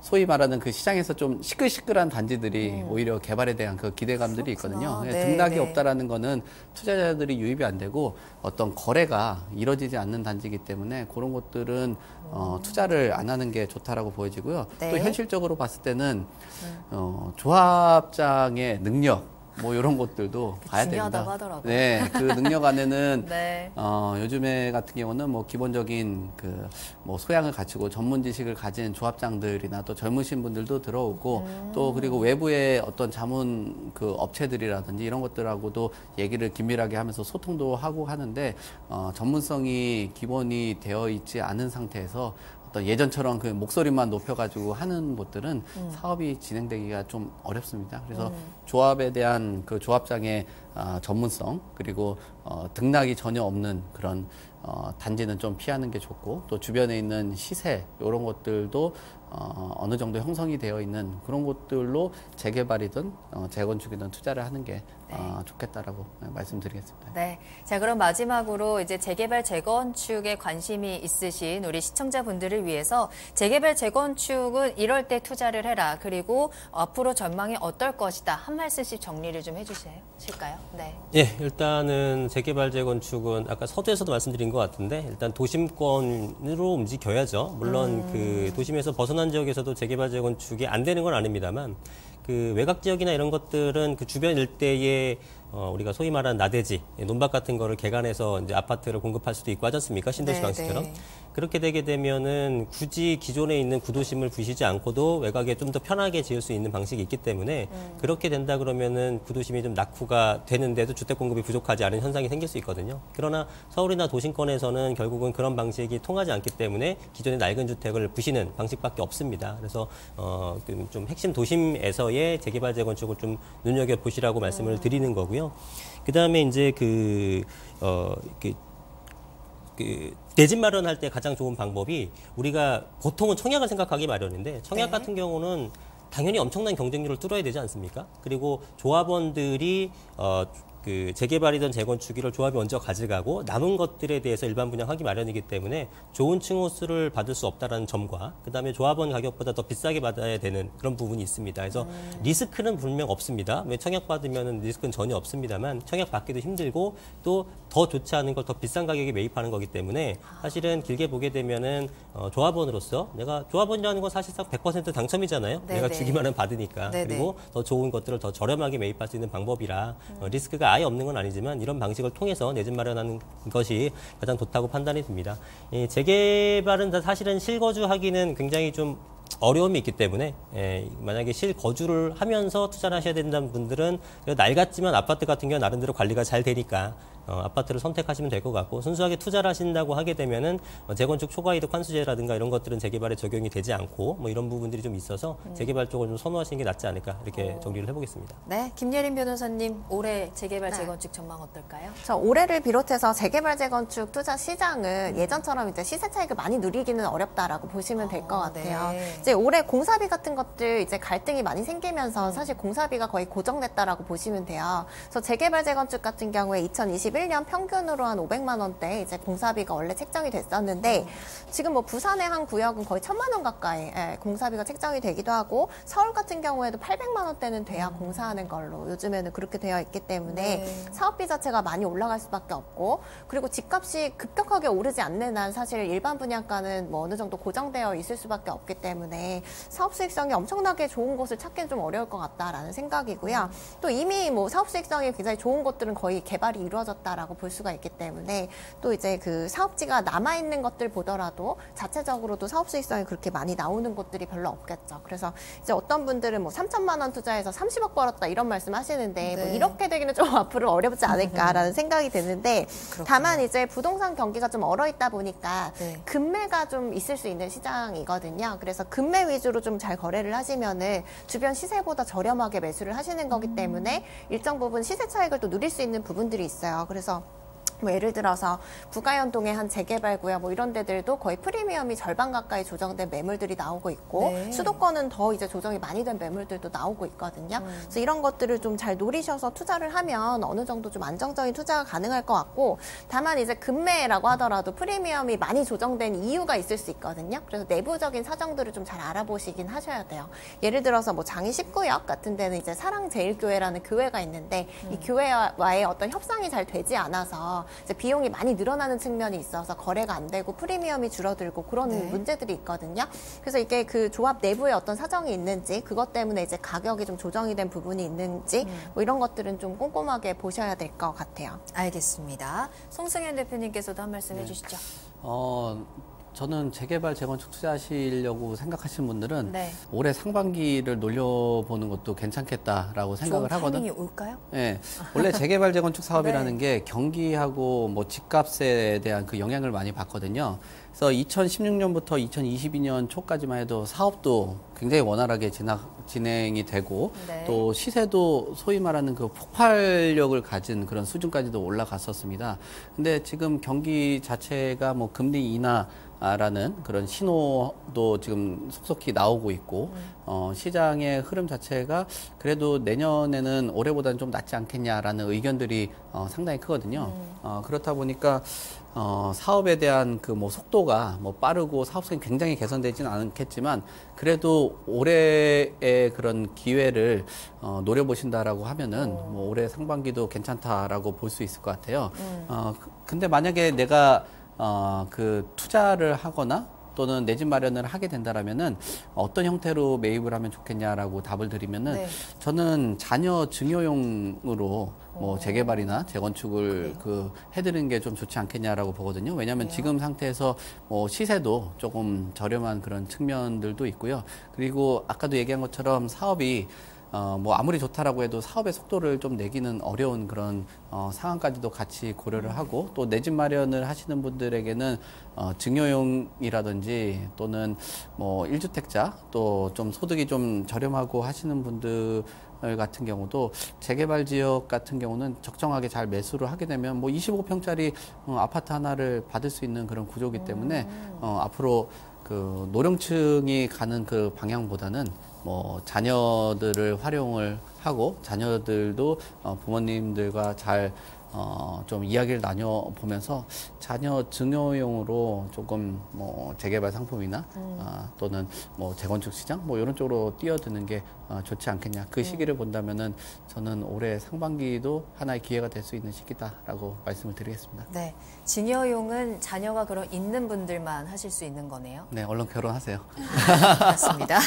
소위 말하는 그 시장에서 좀 시끌시끌한 단지들이 오히려 개발에 대한 그 기대감들이 있거든요. 네, 등락이 네. 없다라는 거는 투자자들이 유입이 안 되고 어떤 거래가 이루어지지 않는 단지이기 때문에 그런 것들은 투자를 안 하는 게 좋다라고 보여지고요. 네. 또 현실적으로 봤을 때는 조합장의 능력 뭐 이런 것들도 봐야 중요하다고 됩니다. 하더라고요. 네, 그 능력 안에는 네. 요즘에 같은 경우는 뭐 기본적인 그 뭐 소양을 갖추고 전문 지식을 가진 조합장들이나 또 젊으신 분들도 들어오고 또 그리고 외부의 어떤 자문 그 업체들이라든지 이런 것들하고도 얘기를 긴밀하게 하면서 소통도 하고 하는데 전문성이 기본이 되어 있지 않은 상태에서 어떤 예전처럼 그 목소리만 높여가지고 하는 곳들은 사업이 진행되기가 좀 어렵습니다. 그래서 조합에 대한 그 조합장의 전문성 그리고 등락이 전혀 없는 그런 단지는 좀 피하는 게 좋고 또 주변에 있는 시세 이런 것들도 어느 정도 형성이 되어 있는 그런 곳들로 재개발이든 재건축이든 투자를 하는 게 좋겠다라고 말씀드리겠습니다. 네. 자, 그럼 마지막으로 이제 재개발, 재건축에 관심이 있으신 우리 시청자분들을 위해서 재개발, 재건축은 이럴 때 투자를 해라. 그리고 앞으로 전망이 어떨 것이다. 한 말씀씩 정리를 좀 해주실까요? 네. 예, 일단은 재개발, 재건축은 아까 서두에서도 말씀드린 것 같은데 일단 도심권으로 움직여야죠. 물론 그 도심에서 벗어난 지역에서도 재개발, 재건축이 안 되는 건 아닙니다만 그 외곽 지역이나 이런 것들은 그 주변 일대에 우리가 소위 말하는 나대지, 논밭 같은 거를 개간해서 이제 아파트를 공급할 수도 있고 하지 않습니까? 신도시 네, 방식처럼. 네. 그렇게 되게 되면은 굳이 기존에 있는 구도심을 부시지 않고도 외곽에 좀 더 편하게 지을 수 있는 방식이 있기 때문에 그렇게 된다 그러면은 구도심이 좀 낙후가 되는데도 주택 공급이 부족하지 않은 현상이 생길 수 있거든요. 그러나 서울이나 도심권에서는 결국은 그런 방식이 통하지 않기 때문에 기존의 낡은 주택을 부시는 방식밖에 없습니다. 그래서 좀 핵심 도심에서의 재개발 재건축을 좀 눈여겨 보시라고 말씀을 드리는 거고요. 그 다음에 이제 내 집 마련할 때 가장 좋은 방법이 우리가 보통은 청약을 생각하기 마련인데 청약 네. 같은 경우는 당연히 엄청난 경쟁률을 뚫어야 되지 않습니까? 그리고 조합원들이 그 재개발이든 재건축이를 조합이 먼저 가져가고 남은 것들에 대해서 일반 분양하기 마련이기 때문에 좋은 층호수를 받을 수 없다는 점과 그다음에 조합원 가격보다 더 비싸게 받아야 되는 그런 부분이 있습니다. 그래서 리스크는 분명 없습니다. 왜 청약 받으면 리스크는 전혀 없습니다만 청약 받기도 힘들고 또 더 좋지 않은 걸 더 비싼 가격에 매입하는 거기 때문에 사실은 길게 보게 되면은 조합원으로서 내가 조합원이라는 건 사실상 100% 당첨이잖아요. 네, 내가 네. 주기만은 받으니까. 네, 그리고 더 좋은 것들을 더 저렴하게 매입할 수 있는 방법이라 리스크가 아예 없는 건 아니지만 이런 방식을 통해서 내 집 마련하는 것이 가장 좋다고 판단이 듭니다. 이 재개발은 사실은 실거주하기는 굉장히 좀 어려움이 있기 때문에 만약에 실거주를 하면서 투자를 하셔야 된다는 분들은 낡았지만 아파트 같은 경우는 나름대로 관리가 잘 되니까 아파트를 선택하시면 될 것 같고 순수하게 투자를 하신다고 하게 되면은 재건축 초과이득 환수제라든가 이런 것들은 재개발에 적용이 되지 않고 뭐 이런 부분들이 좀 있어서 재개발 쪽을 좀 선호하시는 게 낫지 않을까 이렇게 정리를 해보겠습니다. 네. 김예린 변호사님, 올해 재개발, 재건축 전망 어떨까요? 저 올해를 비롯해서 재개발 재건축 투자 시장은 예전처럼 이제 시세 차익을 많이 누리기는 어렵다라고 보시면 될 것 같아요. 네. 이제 올해 공사비 같은 것들 이제 갈등이 많이 생기면서 사실 공사비가 거의 고정됐다라고 보시면 돼요. 그래서 재개발 재건축 같은 경우에 2021년 평균으로 한 500만 원대 이제 공사비가 원래 책정이 됐었는데 지금 뭐 부산의 한 구역은 거의 1,000만 원 가까이 공사비가 책정이 되기도 하고 서울 같은 경우에도 800만 원대는 돼야 공사하는 걸로 요즘에는 그렇게 되어 있기 때문에 네. 사업비 자체가 많이 올라갈 수밖에 없고 그리고 집값이 급격하게 오르지 않는 한 사실 일반 분양가는 뭐 어느 정도 고정되어 있을 수밖에 없기 때문에 사업 수익성이 엄청나게 좋은 곳을 찾기는 좀 어려울 것 같다라는 생각이고요. 또 이미 뭐 사업 수익성이 굉장히 좋은 곳들은 거의 개발이 이루어졌다라고 볼 수가 있기 때문에 또 이제 그 사업지가 남아 있는 것들 보더라도 자체적으로도 사업 수익성이 그렇게 많이 나오는 곳들이 별로 없겠죠. 그래서 이제 어떤 분들은 뭐 3천만 원 투자해서 30억 벌었다 이런 말씀 하시는데 뭐 네. 이렇게 되기는 좀 앞으로 어렵지 않을까라는 생각이 드는데 다만 이제 부동산 경기가 좀 얼어 있다 보니까 네. 금매가 좀 있을 수 있는 시장이거든요. 그래서 금매 위주로 좀 잘 거래를 하시면은 주변 시세보다 저렴하게 매수를 하시는 거기 때문에 일정 부분 시세 차익을 또 누릴 수 있는 부분들이 있어요. 그래서 뭐 예를 들어서 부가연동의 한 재개발 구역 뭐 이런 데들도 거의 프리미엄이 절반 가까이 조정된 매물들이 나오고 있고 네. 수도권은 더 이제 조정이 많이 된 매물들도 나오고 있거든요. 그래서 이런 것들을 좀 잘 노리셔서 투자를 하면 어느 정도 좀 안정적인 투자가 가능할 것 같고 다만 이제 급매라고 하더라도 프리미엄이 많이 조정된 이유가 있을 수 있거든요. 그래서 내부적인 사정들을 좀 잘 알아보시긴 하셔야 돼요. 예를 들어서 뭐 장이 19역 같은 데는 이제 사랑제일교회라는 교회가 있는데 이 교회와의 어떤 협상이 잘 되지 않아서 이제 비용이 많이 늘어나는 측면이 있어서 거래가 안 되고 프리미엄이 줄어들고 그런 네. 문제들이 있거든요. 그래서 이게 그 조합 내부에 어떤 사정이 있는지 그것 때문에 이제 가격이 좀 조정이 된 부분이 있는지 뭐 이런 것들은 좀 꼼꼼하게 보셔야 될 것 같아요. 알겠습니다. 송승현 대표님께서도 한 말씀 해주시죠. 저는 재개발, 재건축 투자하시려고 생각하시는 분들은 네. 올해 상반기를 노려보는 것도 괜찮겠다라고 생각을 좋은 하거든요. 타이밍이 올까요? 네, 원래 재개발, 재건축 사업이라는 네. 게 경기하고 뭐 집값에 대한 그 영향을 많이 받거든요. 그래서 2016년부터 2022년 초까지만 해도 사업도 굉장히 원활하게 진행이 되고 네. 또 시세도 소위 말하는 그 폭발력을 가진 그런 수준까지도 올라갔었습니다. 근데 지금 경기 자체가 뭐 금리 인하라는 그런 신호도 지금 속속히 나오고 있고 시장의 흐름 자체가 그래도 내년에는 올해보다는 좀 낫지 않겠냐라는 의견들이 상당히 크거든요. 그렇다 보니까 사업에 대한 그 뭐 속도가 뭐 빠르고 사업성이 굉장히 개선되지는 않겠지만 그래도 올해의 그런 기회를 노려보신다라고 하면은 뭐 올해 상반기도 괜찮다라고 볼 수 있을 것 같아요. 근데 만약에 내가 그 투자를 하거나 또는 내 집 마련을 하게 된다라면은 어떤 형태로 매입을 하면 좋겠냐라고 답을 드리면은 네. 저는 자녀 증여용으로 뭐 재개발이나 재건축을 그 해드리는 게 좀 좋지 않겠냐라고 보거든요. 왜냐하면 지금 상태에서 뭐 시세도 조금 저렴한 그런 측면들도 있고요. 그리고 아까도 얘기한 것처럼 사업이 뭐 아무리 좋다라고 해도 사업의 속도를 좀 내기는 어려운 그런 상황까지도 같이 고려를 하고 또 내 집 마련을 하시는 분들에게는 증여용이라든지 또는 뭐 1주택자 또 좀 소득이 좀 저렴하고 하시는 분들 같은 경우도 재개발 지역 같은 경우는 적정하게 잘 매수를 하게 되면 뭐 25평짜리 아파트 하나를 받을 수 있는 그런 구조이기 때문에 앞으로 그 노령층이 가는 그 방향보다는 뭐 자녀들을 활용을 하고 자녀들도 부모님들과 잘 좀 이야기를 나눠보면서 자녀 증여용으로 조금 뭐 재개발 상품이나 또는 뭐 재건축 시장 뭐 이런 쪽으로 뛰어드는 게 좋지 않겠냐. 그 시기를 본다면은 저는 올해 상반기도 하나의 기회가 될 수 있는 시기다라고 말씀을 드리겠습니다. 네, 증여용은 자녀가 그럼 있는 분들만 하실 수 있는 거네요. 네, 얼른 결혼하세요. 맞습니다.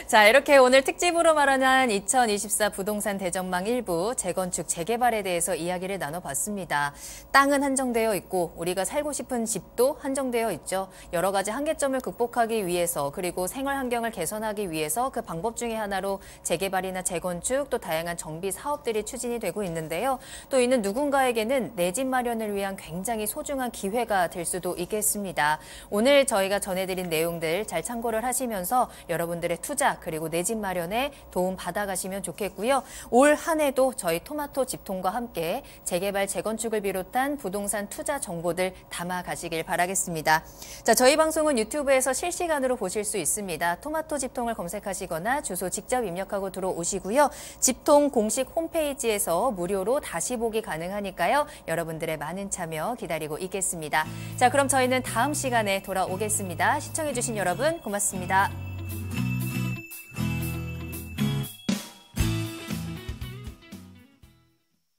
자, 이렇게 오늘 특집으로 마련한 2024 부동산 대전망 1부 재건축, 재개발에 대해서 이야기를 나눠봤습니다. 땅은 한정되어 있고 우리가 살고 싶은 집도 한정되어 있죠. 여러 가지 한계점을 극복하기 위해서 그리고 생활 환경을 개선하기 위해서 그 방법 중에 하나로 재개발이나 재건축 또 다양한 정비 사업들이 추진이 되고 있는데요. 또 이는 누군가에게는 내 집 마련을 위한 굉장히 소중한 기회가 될 수도 있겠습니다. 오늘 저희가 전해드린 내용들 잘 참고를 하시면서 여러분들의 투자 그리고 내 집 마련에 도움 받아가시면 좋겠고요. 올 한 해도 저희 토마토 집통과 함께 재개발, 재건축을 비롯한 부동산 투자 정보들 담아가시길 바라겠습니다. 자, 저희 방송은 유튜브에서 실시간으로 보실 수 있습니다. 토마토 집통을 검색하시거나 주소 직접 입력하고 들어오시고요. 집통 공식 홈페이지에서 무료로 다시 보기 가능하니까요. 여러분들의 많은 참여 기다리고 있겠습니다. 자, 그럼 저희는 다음 시간에 돌아오겠습니다. 시청해주신 여러분 고맙습니다.